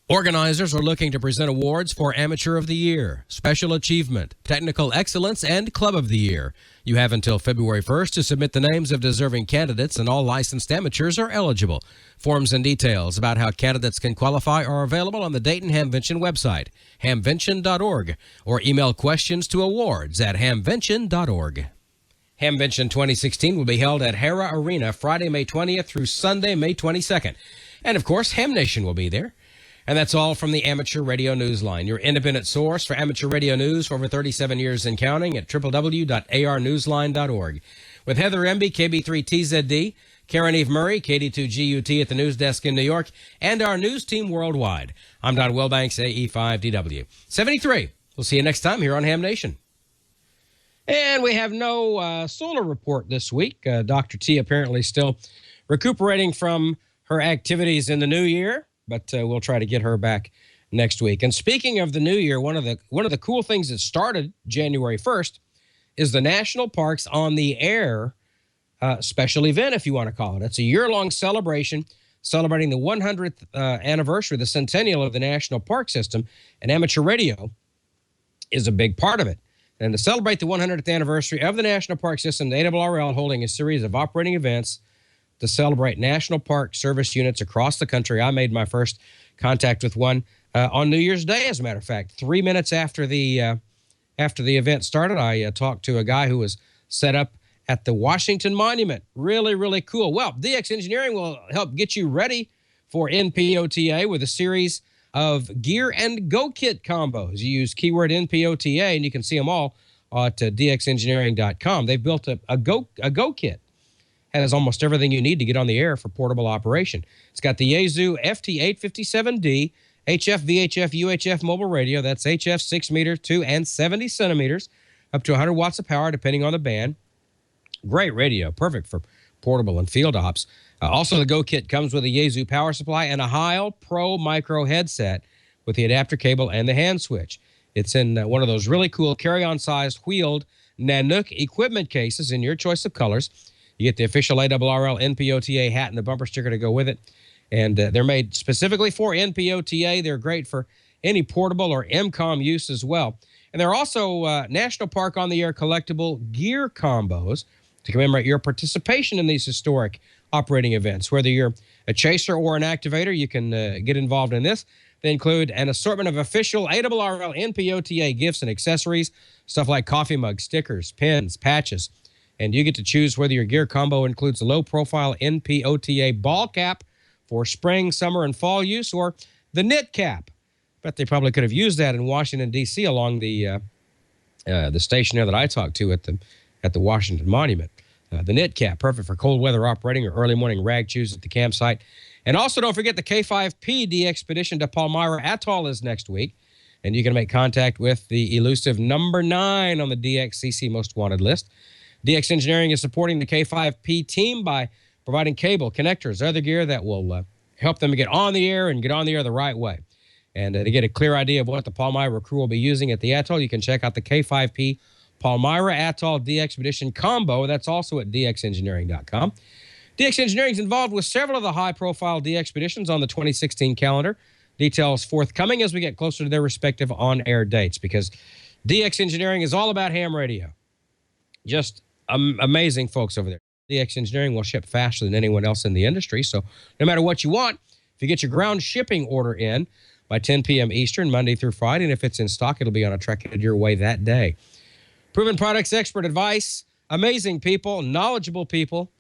Organizers are looking to present awards for Amateur of the Year, Special Achievement, Technical Excellence, and Club of the Year. You have until February 1st to submit the names of deserving candidates, and all licensed amateurs are eligible. Forms and details about how candidates can qualify are available on the Dayton Hamvention website, hamvention.org, or email questions to awards@hamvention.org. Hamvention 2016 will be held at Hara Arena Friday, May 20th through Sunday, May 22nd. And, of course, Ham Nation will be there. And that's all from the Amateur Radio Newsline, your independent source for amateur radio news for over 37 years and counting at www.arnewsline.org. With Heather Emby, KB3TZD, Karen Eve Murray, KD2GUT at the news desk in New York, and our news team worldwide. I'm Don Wilbanks, AE5DW. 73. We'll see you next time here on Ham Nation. And we have no solar report this week. Dr. T apparently still recuperating from her activities in the new year, but we'll try to get her back next week. And speaking of the new year, one of the cool things that started January 1st is the National Parks on the Air special event, if you want to call it. It's a year-long celebration celebrating the 100th anniversary, the centennial of the National Park System, and amateur radio is a big part of it. And to celebrate the 100th anniversary of the National Park System, the ARRL holding a series of operating events to celebrate National Park Service units across the country. I made my first contact with one on New Year's Day, as a matter of fact. 3 minutes after the event started, I talked to a guy who was set up at the Washington Monument. Really, really cool. Well, DX Engineering will help get you ready for NPOTA with a series of gear and go kit combos. You use keyword NPOTA, and you can see them all at dxengineering.com. They've built a go kit. Has almost everything you need to get on the air for portable operation. It's got the Yaesu FT857D, HF, VHF, UHF mobile radio. That's HF 6 meters, 2 and 70 centimeters, up to 100 watts of power, depending on the band. Great radio, perfect for portable and field ops. Also, the Go Kit comes with a Yaesu power supply and a Heil Pro Micro headset with the adapter cable and the hand switch. It's in one of those really cool carry-on-sized wheeled Nanook equipment cases in your choice of colors. You get the official ARRL NPOTA hat and the bumper sticker to go with it. And they're made specifically for NPOTA. They're great for any portable or MCOM use as well. And they're also National Park on the Air collectible gear combos to commemorate your participation in these historic operating events. Whether you're a chaser or an activator, you can get involved in this. They include an assortment of official ARRL NPOTA gifts and accessories, stuff like coffee mugs, stickers, pins, patches. And you get to choose whether your gear combo includes a low-profile NPOTA ball cap for spring, summer, and fall use, or the knit cap. Bet they probably could have used that in Washington, D.C. along the station there that I talked to at the Washington Monument. The knit cap, perfect for cold weather operating or early morning rag chews at the campsite. And also don't forget the K5P de-expedition to Palmyra Atoll is next week. And you can make contact with the elusive number 9 on the DXCC Most Wanted list. DX Engineering is supporting the K5P team by providing cable, connectors, other gear that will help them get on the air and get on the air the right way. And to get a clear idea of what the Palmyra crew will be using at the atoll, you can check out the K5P Palmyra Atoll de-expedition combo. That's also at dxengineering.com. DX Engineering is involved with several of the high-profile de-expeditions on the 2016 calendar. Details forthcoming as we get closer to their respective on-air dates, because DX Engineering is all about ham radio. Just amazing folks over there. DX Engineering will ship faster than anyone else in the industry, so no matter what you want, if you get your ground shipping order in by 10 p.m. Eastern, Monday through Friday, and if it's in stock, it'll be on a truck headed your way that day. Proven products, expert advice, amazing people, knowledgeable people.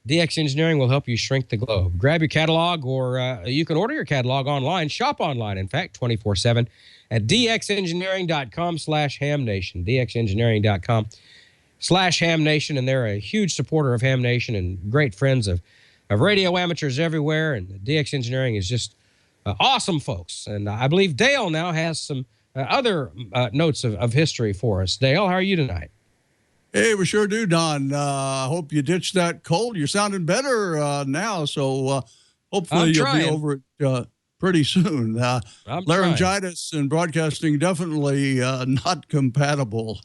DX Engineering will help you shrink the globe. Grab your catalog, or you can order your catalog online, shop online, in fact, 24/7 at dxengineering.com/hamnation, dxengineering.com/hamnation, and they're a huge supporter of Ham Nation and great friends of radio amateurs everywhere, and DX Engineering is just awesome folks. And I believe Dale now has some other notes of history for us. Dale, how are you tonight? Hey, we sure do, Don. Hope you ditched that cold. You're sounding better now, so hopefully you'll be over it pretty soon. Laryngitis and broadcasting definitely not compatible.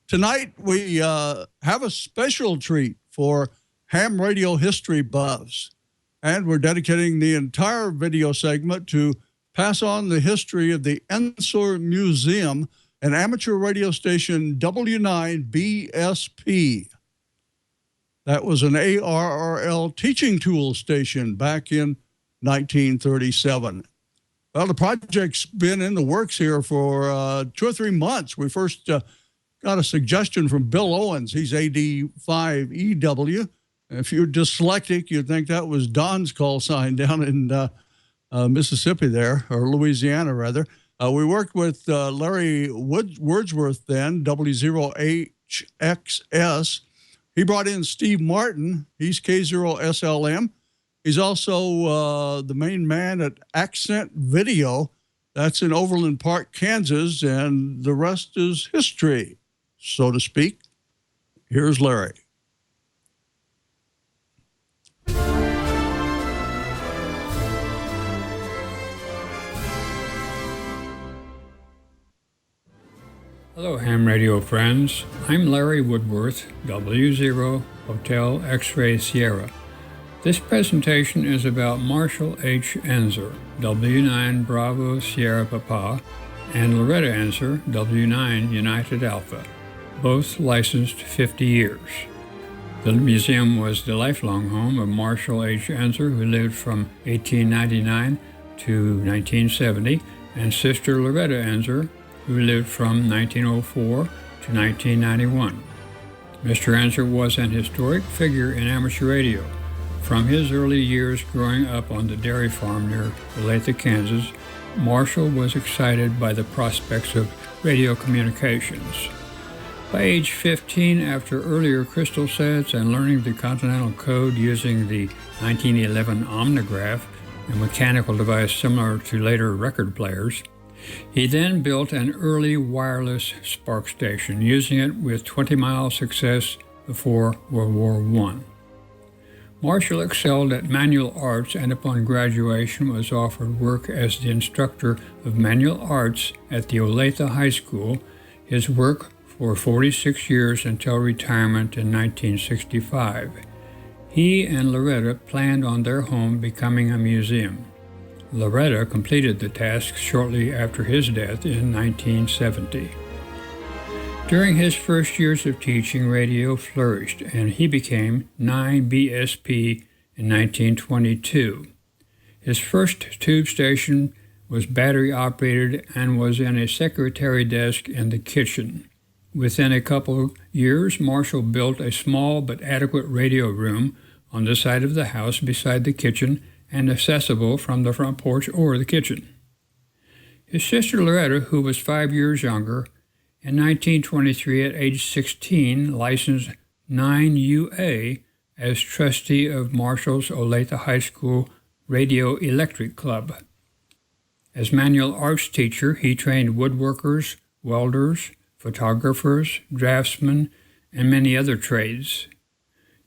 Tonight we have a special treat for ham radio history buffs, and we're dedicating the entire video segment to pass on the history of the Ensor Museum and amateur radio station W9BSP. That was an ARRL teaching tool station back in 1937. Well, the project's been in the works here for 2 or 3 months. We first got a suggestion from Bill Owens. He's AD5EW, If you're dyslexic, you'd think that was Don's call sign down in Mississippi there, or Louisiana, rather. We worked with Larry Wordsworth then, W0HXS. He brought in Steve Martin. He's K0SLM. He's also the main man at Accent Video. That's in Overland Park, Kansas, and the rest is history, so to speak. Here's Larry. Hello, ham radio friends. I'm Larry Woodworth, W0 Hotel X-Ray Sierra. This presentation is about Marshall H. Enzer, W9 Bravo Sierra Papa, and Loretta Enzer, W9 United Alpha, both licensed 50 years. The museum was the lifelong home of Marshall H. Enzer, who lived from 1899 to 1970, and sister Loretta Enzer, who lived from 1904 to 1991. Mr. Enzer was an historic figure in amateur radio. From his early years growing up on the dairy farm near Olathe, Kansas, Marshall was excited by the prospects of radio communications. By age 15, after earlier crystal sets and learning the Continental Code using the 1911 Omnigraph, a mechanical device similar to later record players, he then built an early wireless spark station, using it with 20-mile success before World War I. Marshall excelled at manual arts and upon graduation was offered work as the instructor of manual arts at the Olathe High School, his work for 46 years until retirement in 1965. He and Loretta planned on their home becoming a museum. Loretta completed the task shortly after his death in 1970. During his first years of teaching, radio flourished, and he became 9BSP in 1922. His first tube station was battery-operated and was in a secretary desk in the kitchen. Within a couple of years, Marshall built a small but adequate radio room on the side of the house beside the kitchen and accessible from the front porch or the kitchen. His sister Loretta, who was 5 years younger, in 1923 at age 16 licensed 9UA as trustee of Marshall's Olathe High School Radio Electric Club. As manual arts teacher, he trained woodworkers, welders, photographers, draftsmen, and many other trades.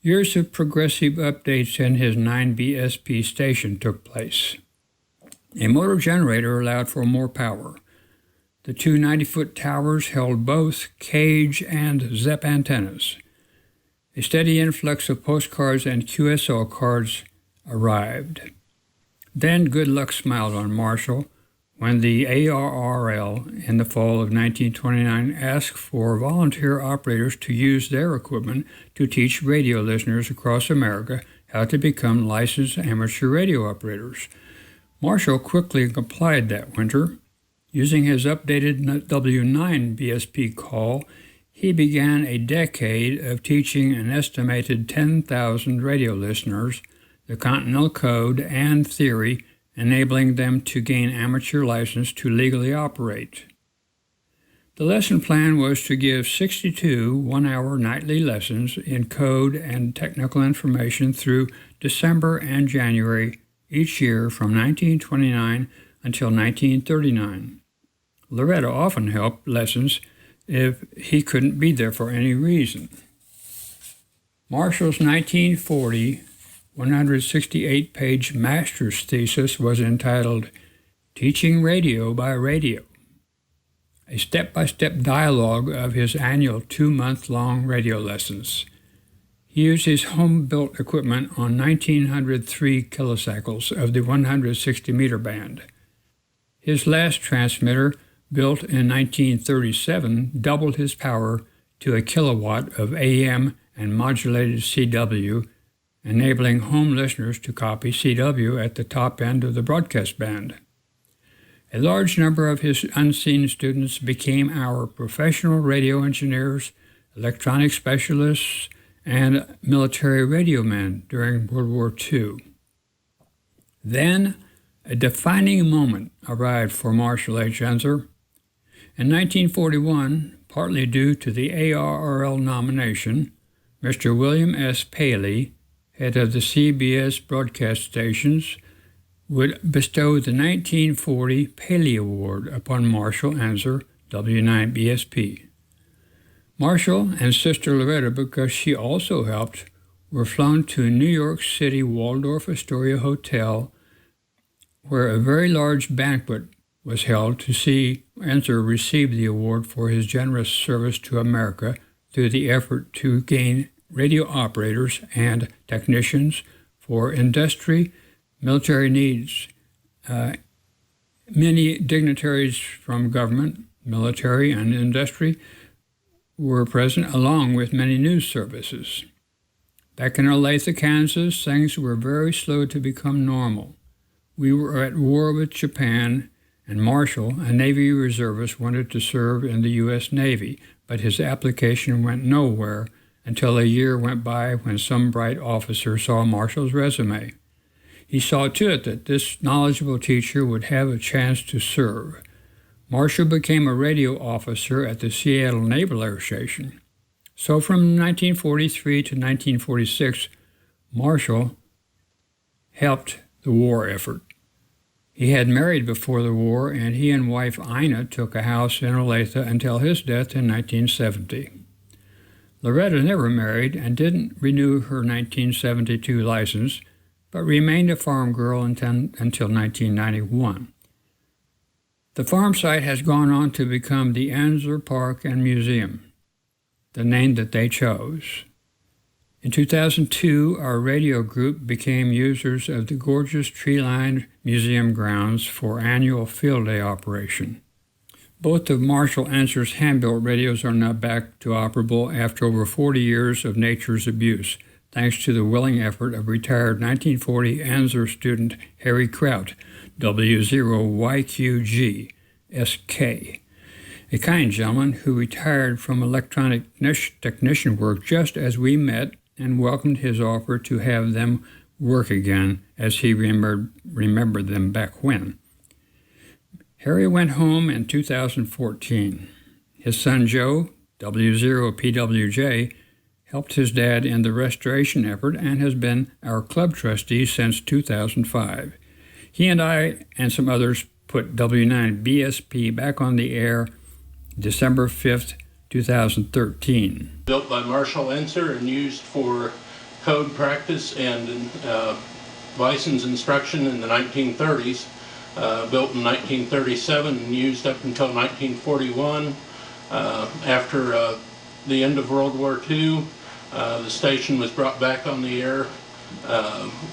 Years of progressive updates in his 9BSP station took place. A motor generator allowed for more power. The two 90-foot towers held both cage and ZEP antennas. A steady influx of postcards and QSL cards arrived. Then good luck smiled on Marshall when the ARRL in the fall of 1929 asked for volunteer operators to use their equipment to teach radio listeners across America how to become licensed amateur radio operators. Marshall quickly complied that winter. Using his updated W9 BSP call, he began a decade of teaching an estimated 10,000 radio listeners the Continental Code and theory, enabling them to gain amateur license to legally operate. The lesson plan was to give 62 one-hour nightly lessons in code and technical information through December and January each year from 1929 until 1939. Loretta often helped lessons if he couldn't be there for any reason. Marshall's 1940 168-page master's thesis was entitled Teaching Radio by Radio, a step-by-step dialogue of his annual 2-month-long radio lessons. He used his home-built equipment on 1903 kilocycles of the 160-meter band. His last transmitter, built in 1937, doubled his power to a kilowatt of AM and modulated CW, enabling home listeners to copy CW at the top end of the broadcast band. A large number of his unseen students became our professional radio engineers, electronic specialists, and military radio man during World War II. Then, a defining moment arrived for Marshall H. Enzer. In 1941, partly due to the ARRL nomination, Mr. William S. Paley, head of the CBS broadcast stations, would bestow the 1940 Paley Award upon Marshall Enzer, W9BSP. Marshall and Sister Loretta, because she also helped, were flown to New York City Waldorf Astoria Hotel, where a very large banquet was held to see Enzer receive the award for his generous service to America through the effort to gain radio operators and technicians for industry, military needs. Many dignitaries from government, military, and industry were present, along with many news services. Back in Olathe, Kansas, things were very slow to become normal. We were at war with Japan, and Marshall, a Navy reservist, wanted to serve in the U.S. Navy, but his application went nowhere until a year went by when some bright officer saw Marshall's resume. He saw to it that this knowledgeable teacher would have a chance to serve. Marshall became a radio officer at the Seattle Naval Air Station. So from 1943 to 1946, Marshall helped the war effort. He had married before the war, and he and wife Ina took a house in Olathe until his death in 1970. Loretta never married and didn't renew her 1972 license, but remained a farm girl until 1991. The farm site has gone on to become the Enzer Park and Museum, the name that they chose. In 2002, our radio group became users of the gorgeous tree-lined museum grounds for annual field day operation. Both of Marshall Enzer's hand-built radios are now back to operable after over 40 years of nature's abuse, thanks to the willing effort of retired 1940 Enzer student Harry Kraut, W0YQG SK, a kind gentleman who retired from electronic technician work just as we met and welcomed his offer to have them work again as he remembered them back when. Harry went home in 2014. His son Joe, W0PWJ, helped his dad in the restoration effort and has been our club trustee since 2005. He and I and some others put W9BSP back on the air December 5th, 2013. Built by Marshall Enzer and used for code practice and license instruction in the 1930s. Built in 1937 and used up until 1941. After the end of World War II, the station was brought back on the air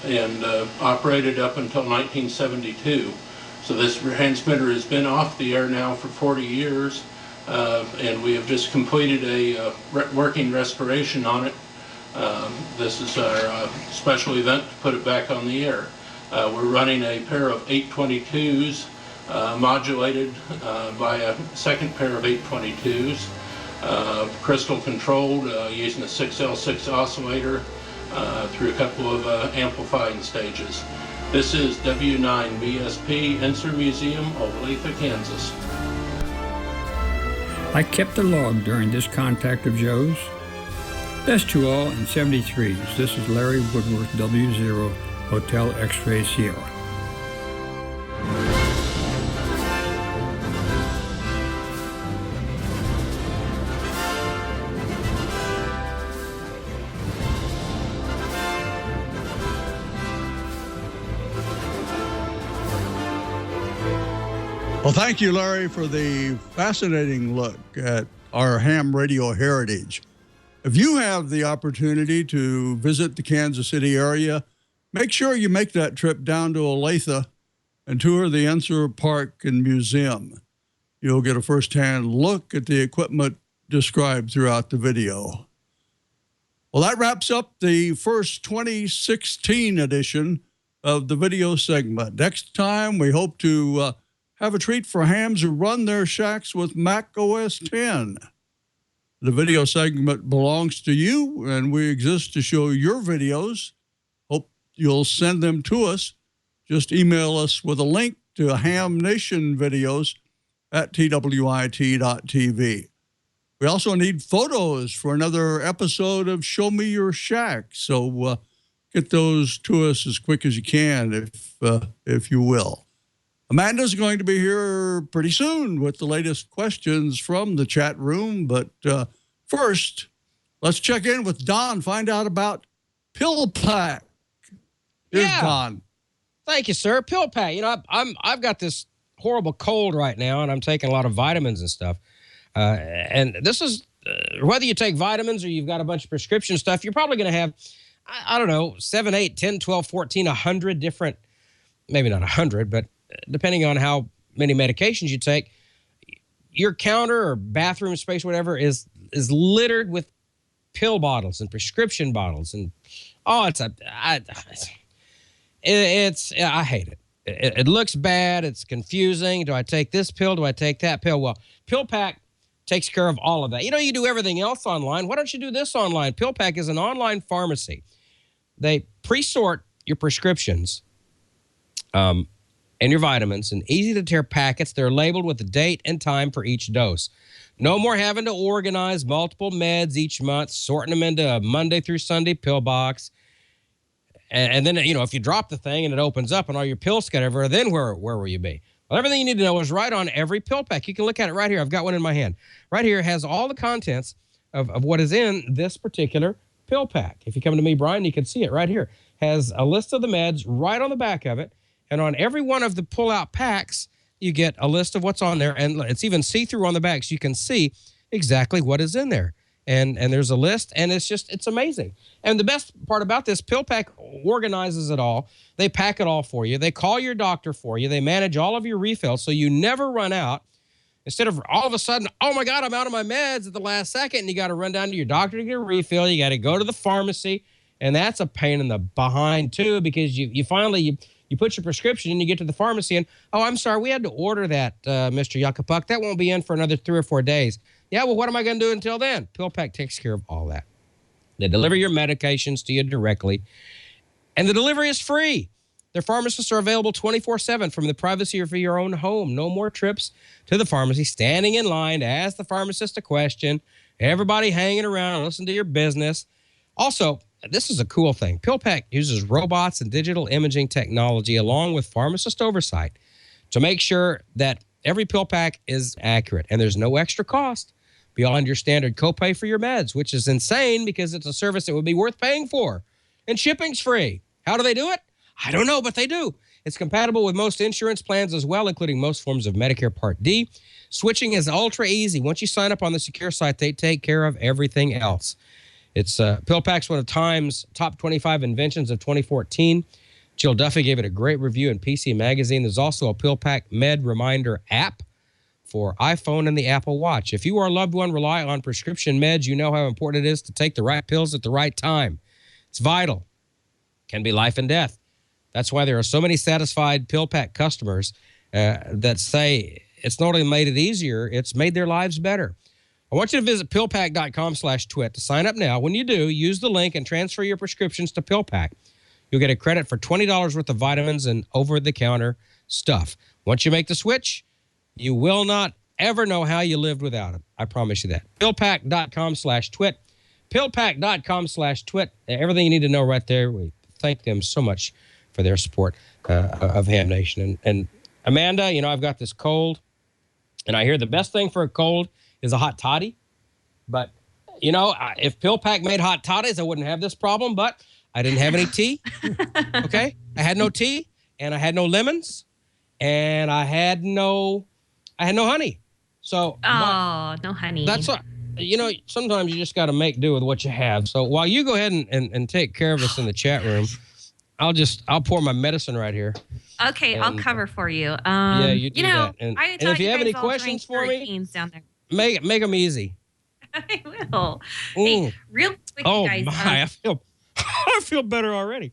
and operated up until 1972. So this transmitter has been off the air now for 40 years. And we have just completed a working restoration on it. This is our special event to put it back on the air. We're running a pair of 822s modulated by a second pair of 822s, crystal controlled using a 6L6 oscillator through a couple of amplifying stages. This is W9BSP Enzer Museum, Olathe, Kansas. I kept a log during this contact of Joe's. Best to all in 73s. This is Larry Woodworth, W0, Hotel X-Ray Sierra. Well, thank you, Larry, for the fascinating look at our ham radio heritage. If you have the opportunity to visit the Kansas City area, make sure you make that trip down to Olathe and tour the Enzer Park and Museum. You'll get a firsthand look at the equipment described throughout the video. Well, that wraps up the first 2016 edition of the video segment. Next time, we hope to have a treat for hams who run their shacks with Mac OS X. The video segment belongs to you, and we exist to show your videos. Hope you'll send them to us. Just email us with a link to Ham Nation videos at twit.tv. We also need photos for another episode of Show Me Your Shack. So get those to us as quick as you can, if you will. Amanda's going to be here pretty soon with the latest questions from the chat room. But first, let's check in with Don, find out about Pillpack. Here's Don. Thank you, sir. Pillpack. You know, I've got this horrible cold right now, and I'm taking a lot of vitamins and stuff. And this is, whether you take vitamins or you've got a bunch of prescription stuff, you're probably going to have, I don't know, 7, 8, 10, 12, 14, 100 different, maybe not 100, but depending on how many medications you take, your counter or bathroom space, whatever, is littered with pill bottles and prescription bottles. And, I hate it. It looks bad. It's confusing. Do I take this pill? Do I take that pill? Well, Pillpack takes care of all of that. You know, you do everything else online. Why don't you do this online? Pillpack is an online pharmacy. They pre-sort your prescriptions and your vitamins in easy-to-tear packets. They're labeled with the date and time for each dose. No more having to organize multiple meds each month, sorting them into a Monday through Sunday pill box. And then, you know, if you drop the thing and it opens up and all your pills get everywhere, then where will you be? Well, everything you need to know is right on every pill pack. You can look at it right here. I've got one in my hand. Right here has all the contents of what is in this particular pill pack. If you come to me, Brian, you can see it right here. Has a list of the meds right on the back of it. And on every one of the pull-out packs, you get a list of what's on there. And it's even see-through on the back, so you can see exactly what is in there. And there's a list, and it's amazing. And the best part about this, Pillpack organizes it all. They pack it all for you. They call your doctor for you. They manage all of your refills, so you never run out. Instead of all of a sudden, oh, my God, I'm out of my meds at the last second, and you got to run down to your doctor to get a refill. You got to go to the pharmacy, and that's a pain in the behind, too, because you finally put your prescription and you get to the pharmacy and, oh, I'm sorry, we had to order that, Mr. Yuccapuck. That won't be in for another 3 or 4 days. Yeah, well, what am I going to do until then? Pillpack takes care of all that. They deliver your medications to you directly, and the delivery is free. Their pharmacists are available 24/7 from the privacy of your own home. No more trips to the pharmacy, standing in line to ask the pharmacist a question, everybody hanging around and listen to your business. Also, this is a cool thing. Pillpack uses robots and digital imaging technology along with pharmacist oversight to make sure that every pill pack is accurate, and there's no extra cost beyond your standard copay for your meds, which is insane because it's a service that would be worth paying for. And shipping's free. How do they do it? I don't know, but they do. It's compatible with most insurance plans as well, including most forms of Medicare Part D. Switching is ultra easy. Once you sign up on the secure site, they take care of everything else. It's Pillpack's one of Time's top 25 inventions of 2014. Jill Duffy gave it a great review in PC Magazine. There's also a Pillpack Med Reminder app for iPhone and the Apple Watch. If you or a loved one rely on prescription meds, you know how important it is to take the right pills at the right time. It's vital. Can be life and death. That's why there are so many satisfied Pillpack customers that say it's not only made it easier, it's made their lives better. I want you to visit pillpack.com/twit to sign up now. When you do, use the link and transfer your prescriptions to Pillpack. You'll get a credit for $20 worth of vitamins and over-the-counter stuff. Once you make the switch, you will not ever know how you lived without it. I promise you that. Pillpack.com/twit. Pillpack.com/twit. Everything you need to know right there. We thank them so much for their support of Ham Nation. And Amanda, you know, I've got this cold, and I hear the best thing for a cold is a hot toddy. But, you know, if Pillpack made hot toddies, I wouldn't have this problem. But I didn't have any tea. Okay? I had no tea, and I had no lemons, and I had no honey. So, no honey. That's what, you know, sometimes you just got to make do with what you have. So while you go ahead and take care of us in the chat room, I'll pour my medicine right here. Okay, and I'll cover for you. Yeah, you do that. And if you have any all questions for me, down there. make them easy. I will. Hey, real quick, you guys. I feel better already.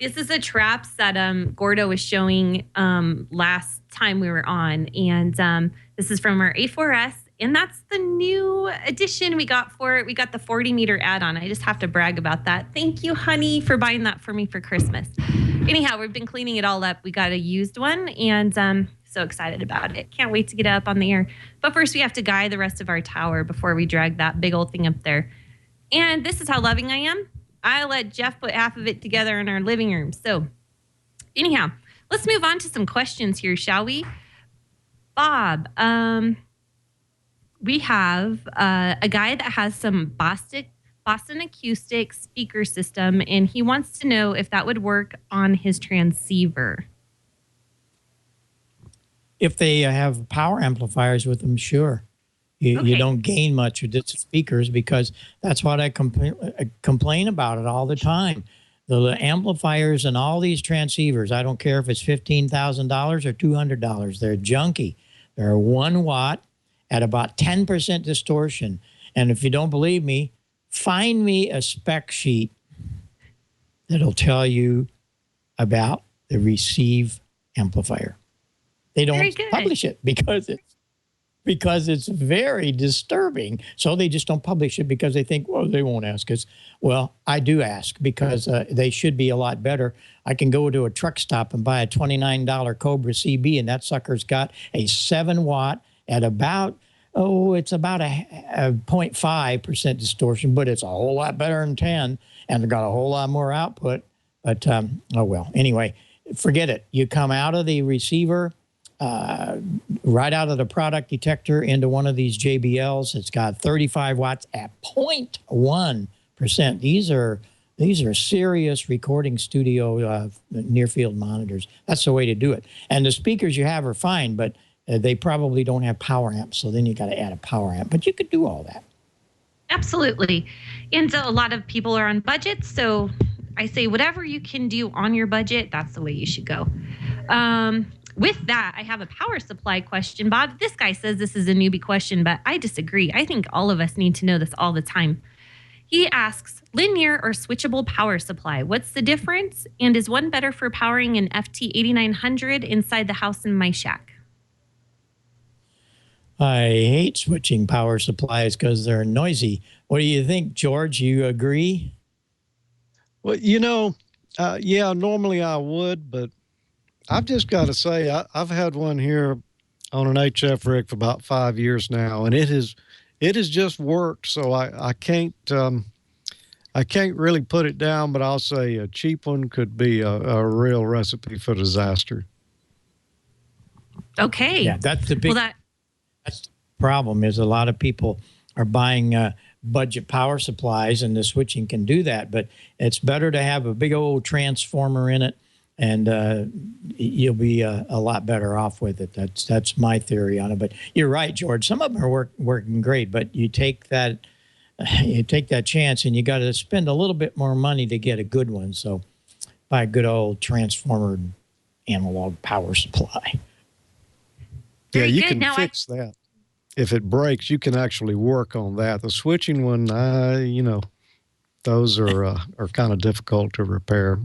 This is the traps that Gordo was showing last time we were on, and this is from our A4S, And that's the new addition we got for it. We got the 40-meter add-on. I just have to brag about that. Thank you, honey, for buying that for me for Christmas. Anyhow, we've been cleaning it all up. We got a used one, and so excited about it. Can't wait to get it up on the air. But first, we have to guy the rest of our tower before we drag that big old thing up there. And this is how loving I am. I let Jeff put half of it together in our living room. So anyhow, let's move on to some questions here, shall we? Bob, we have a guy that has some Boston acoustic speaker system, and he wants to know if that would work on his transceiver. If they have power amplifiers with them, sure. You don't gain much with the speakers, because that's what I complain about it all the time. The amplifiers and all these transceivers, I don't care if it's $15,000 or $200, they're junky. They're 1 watt at about 10% distortion. And if you don't believe me, find me a spec sheet that'll tell you about the receive amplifier. They don't publish it because it's very disturbing. So they just don't publish it because they think, well, they won't ask us. Well, I do ask, because they should be a lot better. I can go to a truck stop and buy a $29 Cobra CB, and that sucker's got a 7 watt at about, it's about a 0.5% distortion, but it's a whole lot better than 10, and they've got a whole lot more output. But, oh well. Anyway, forget it. You come out of the receiver, right out of the product detector into one of these JBLs. It's got 35 watts at 0.1%. These are serious recording studio near field monitors. That's the way to do it. And the speakers you have are fine, but they probably don't have power amps. So then you got to add a power amp. But you could do all that. Absolutely. And so a lot of people are on budgets. So I say whatever you can do on your budget, that's the way you should go. With that, I have a power supply question. Bob, this guy says this is a newbie question, but I disagree. I think all of us need to know this all the time. He asks, linear or switchable power supply, what's the difference? And is one better for powering an FT8900 inside the house in my shack? I hate switching power supplies because they're noisy. What do you think, George? You agree? Well, yeah, normally I would, but I've just got to say, I've had one here on an HF rig for about 5 years now, and it has just worked. So I can't really put it down, but I'll say a cheap one could be a real recipe for disaster. Okay. Yeah, that's the big. That's the problem. Is a lot of people are buying budget power supplies, and the switching can do that. But it's better to have a big old transformer in it, and you'll be a lot better off with it. That's my theory on it. But you're right, George. Some of them are working great, but you take that chance, and you got to spend a little bit more money to get a good one. So buy a good old transformer analog power supply. Yeah, you can fix that. If it breaks, you can actually work on that. The switching one, those are kind of difficult to repair.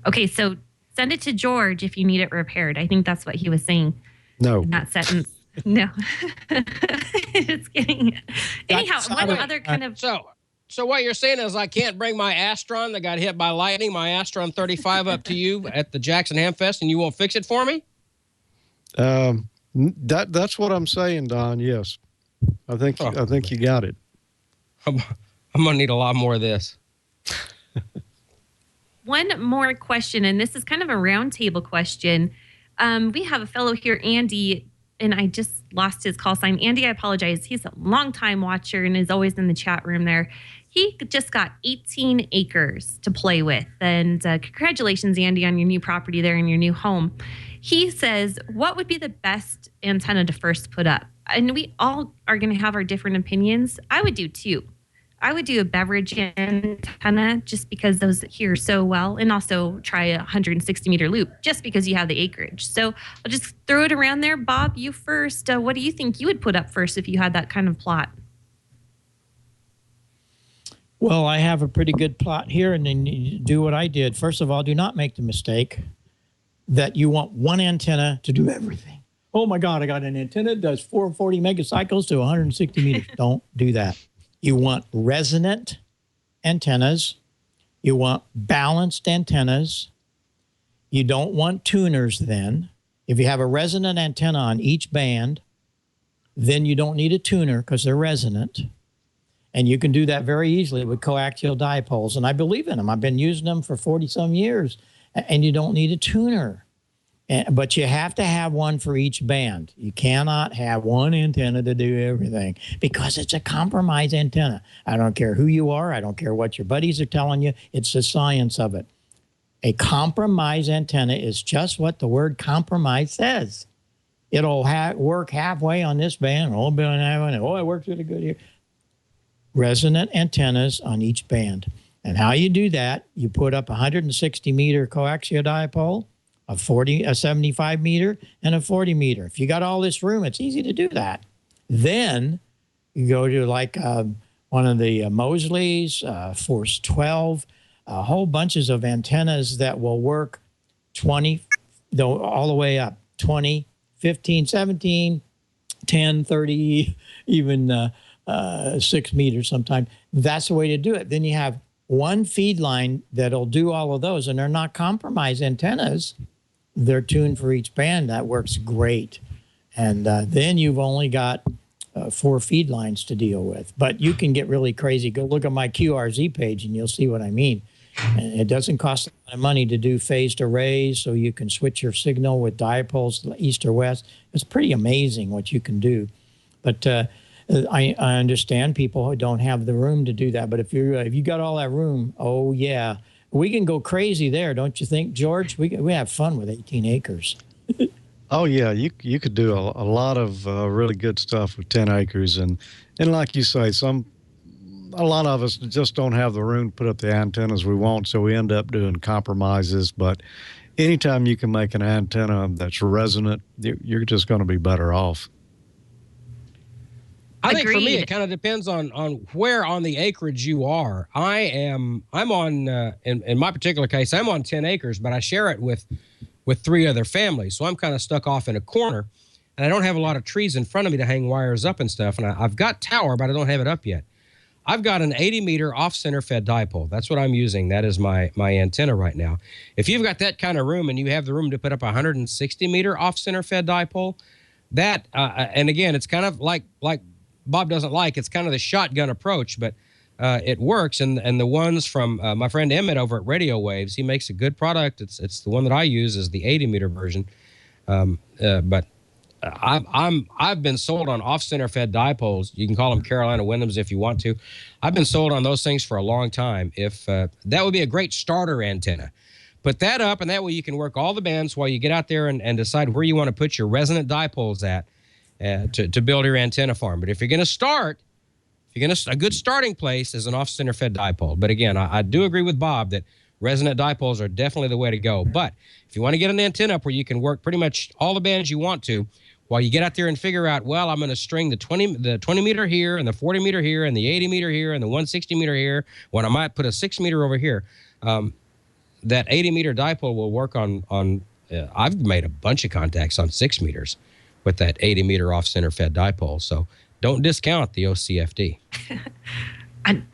Okay, so send it to George if you need it repaired. I think that's what he was saying. No. In that sentence. No. It's kidding. Anyhow, one other kind of... So what you're saying is I can't bring my Astron that got hit by lightning, my Astron 35 up to you at the Jackson Hamfest, and you won't fix it for me? That's what I'm saying, Don. Yes. I think you got it. I'm going to need a lot more of this. One more question, and this is kind of a roundtable question. We have a fellow here, Andy, and I just lost his call sign. Andy, I apologize. He's a longtime watcher and is always in the chat room there. He just got 18 acres to play with. And congratulations, Andy, on your new property there in your new home. He says, what would be the best antenna to first put up? And we all are going to have our different opinions. I would do two. I would do a beverage antenna just because those hear so well, and also try a 160-meter loop just because you have the acreage. So I'll just throw it around there. Bob, you first. What do you think you would put up first if you had that kind of plot? Well, I have a pretty good plot here, and then you do what I did. First of all, do not make the mistake that you want one antenna to do everything. oh my God, I got an antenna that does 440 megacycles to 160 meters. Don't do that. You want resonant antennas. You want balanced antennas. You don't want tuners then. If you have a resonant antenna on each band, then you don't need a tuner because they're resonant. And you can do that very easily with coaxial dipoles. And I believe in them. I've been using them for 40-some years. And you don't need a tuner. But you have to have one for each band. You cannot have one antenna to do everything because it's a compromise antenna. I don't care who you are. I don't care what your buddies are telling you. It's the science of it. A compromise antenna is just what the word compromise says. It'll work halfway on this band. Oh, it works really good here. Resonant antennas on each band. And how you do that, you put up a 160-meter coaxial dipole, a 75 meter, and a 40 meter. If you got all this room, it's easy to do that. Then you go to like one of the Mosleys, Force 12, whole bunches of antennas that will work 20, all the way up, 20, 15, 17, 10, 30, even 6 meters sometimes. That's the way to do it. Then you have one feed line that'll do all of those, and they're not compromised antennas. They're tuned for each band. That works great. And then you've only got 4 feed lines to deal with. But you can get really crazy. Go look at my QRZ page, and you'll see what I mean. And it doesn't cost a lot of money to do phased arrays, so you can switch your signal with dipoles east or west. It's pretty amazing what you can do. But I understand people who don't have the room to do that. But if you got all that room, oh yeah, we can go crazy there, don't you think, George? We have fun with 18 acres. Oh yeah, you could do a lot of really good stuff with 10 acres, and like you say, a lot of us just don't have the room to put up the antennas we want, so we end up doing compromises. But anytime you can make an antenna that's resonant, you're just going to be better off. I think for me, it kind of depends on where on the acreage you are. I'm on, in my particular case, I'm on 10 acres, but I share it with 3 other families. So I'm kind of stuck off in a corner, and I don't have a lot of trees in front of me to hang wires up and stuff. And I've got tower, but I don't have it up yet. I've got an 80-meter off-center fed dipole. That's what I'm using. That is my antenna right now. If you've got that kind of room and you have the room to put up a 160-meter off-center fed dipole, that, and again, it's kind of like Bob doesn't like, it's kind of the shotgun approach, but it works. And the ones from my friend Emmett over at Radio Waves, he makes a good product. It's the one that I use is the 80-meter version. But I've been sold on off-center fed dipoles. You can call them Carolina Wyndhams if you want to. I've been sold on those things for a long time. If that would be a great starter antenna. Put that up, and that way you can work all the bands while you get out there and decide where you want to put your resonant dipoles at. To build your antenna farm. But if you're going to start, a good starting place is an off-center fed dipole. But again, I do agree with Bob that resonant dipoles are definitely the way to go. But if you want to get an antenna up where you can work pretty much all the bands you want to, while you get out there and figure out, well, I'm going to string the 20 meter here and the 40 meter here and the 80 meter here and the 160 meter here, when I might put a 6 meter over here, that 80 meter dipole will work on I've made a bunch of contacts on 6 meters. With that 80-meter off-center fed dipole. So don't discount the OCFD. I'm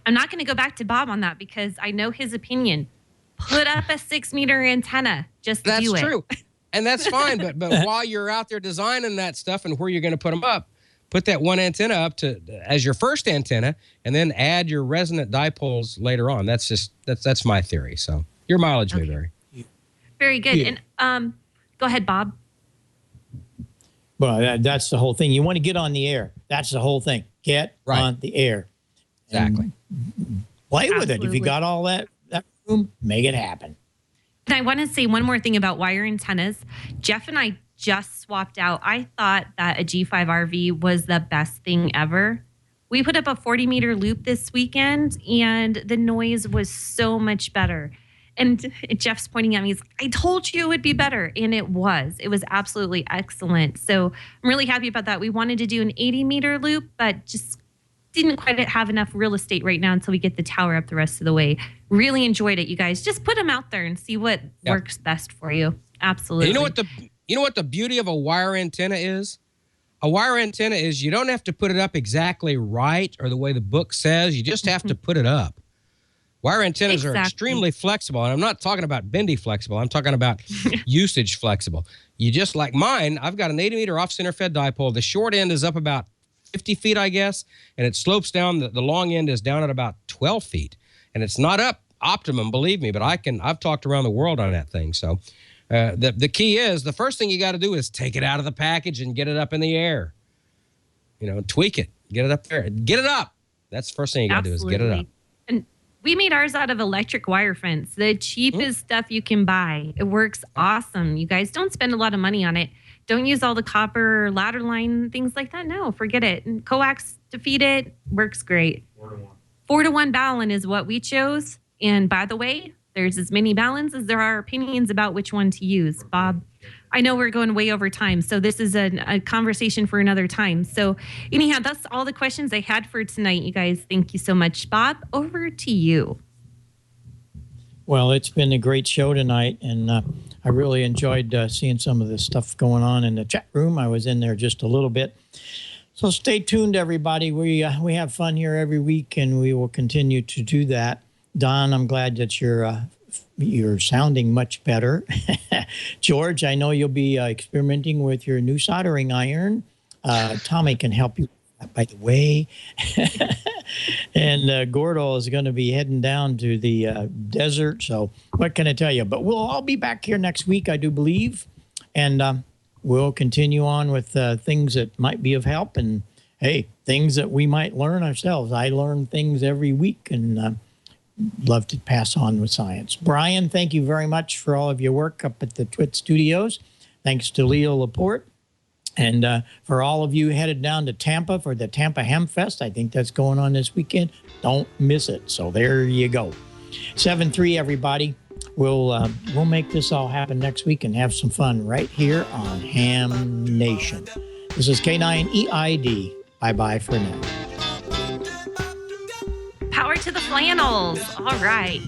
not going to go back to Bob on that because I know his opinion. Put up a 6-meter antenna. Just do it. That's true. And that's fine. But while you're out there designing that stuff and where you're going to put them up, put that one antenna up as your first antenna and then add your resonant dipoles later on. That's my theory. So your mileage may vary. Very good. Yeah. And go ahead, Bob. Well, that's the whole thing. You want to get on the air. That's the whole thing. Get on the air. Exactly. Play with it. If you got all that room, make it happen. And I want to say one more thing about wire antennas. Jeff and I just swapped out. I thought that a G5RV was the best thing ever. We put up a 40-meter loop this weekend, and the noise was so much better. And Jeff's pointing at me, he's like, I told you it would be better. And it was. It was absolutely excellent. So I'm really happy about that. We wanted to do an 80-meter loop, but just didn't quite have enough real estate right now until we get the tower up the rest of the way. Really enjoyed it, you guys. Just put them out there and see what works best for you. Absolutely. You know what You know what the beauty of a wire antenna is? A wire antenna is you don't have to put it up exactly right or the way the book says. You just have to put it up. Wire antennas are extremely flexible. And I'm not talking about bendy flexible. I'm talking about usage flexible. You just like mine, I've got an 80-meter off-center fed dipole. The short end is up about 50 feet, I guess, and it slopes down. The long end is down at about 12 feet. And it's not up optimum, believe me, but I've talked around the world on that thing. So the key is, the first thing you got to do is take it out of the package and get it up in the air. You know, tweak it, get it up there, get it up. That's the first thing you got to do is get it up. And we made ours out of electric wire fence, the cheapest stuff you can buy. It works awesome. You guys don't spend a lot of money on it. Don't use all the copper ladder line, things like that. No, forget it. And coax to feed it works great. 4-to-1 balun is what we chose. And by the way, there's as many baluns as there are opinions about which one to use. Bob, I know we're going way over time, so this is a conversation for another time. So anyhow, that's all the questions I had for tonight, you guys. Thank you so much. Bob, over to you. Well, it's been a great show tonight, and I really enjoyed seeing some of the stuff going on in the chat room. I was in there just a little bit. So stay tuned, everybody. We have fun here every week, and we will continue to do that. Don, I'm glad that you're sounding much better. George, I know you'll be experimenting with your new soldering iron. Tommy can help you, by the way. And Gordo is going to be heading down to the desert. So what can I tell you? But we'll all be back here next week, I do believe. And we'll continue on with things that might be of help. And, hey, things that we might learn ourselves. I learn things every week, and love to pass on with science. Brian, thank you very much for all of your work up at the Twit Studios. Thanks to Leo Laporte. And for all of you headed down to Tampa for the Tampa Ham Fest, I think that's going on this weekend. Don't miss it. So there you go. 7-3, everybody. We'll make this all happen next week and have some fun right here on Ham Nation. This is K9EID. Bye-bye for now. Power to the flannels. All right.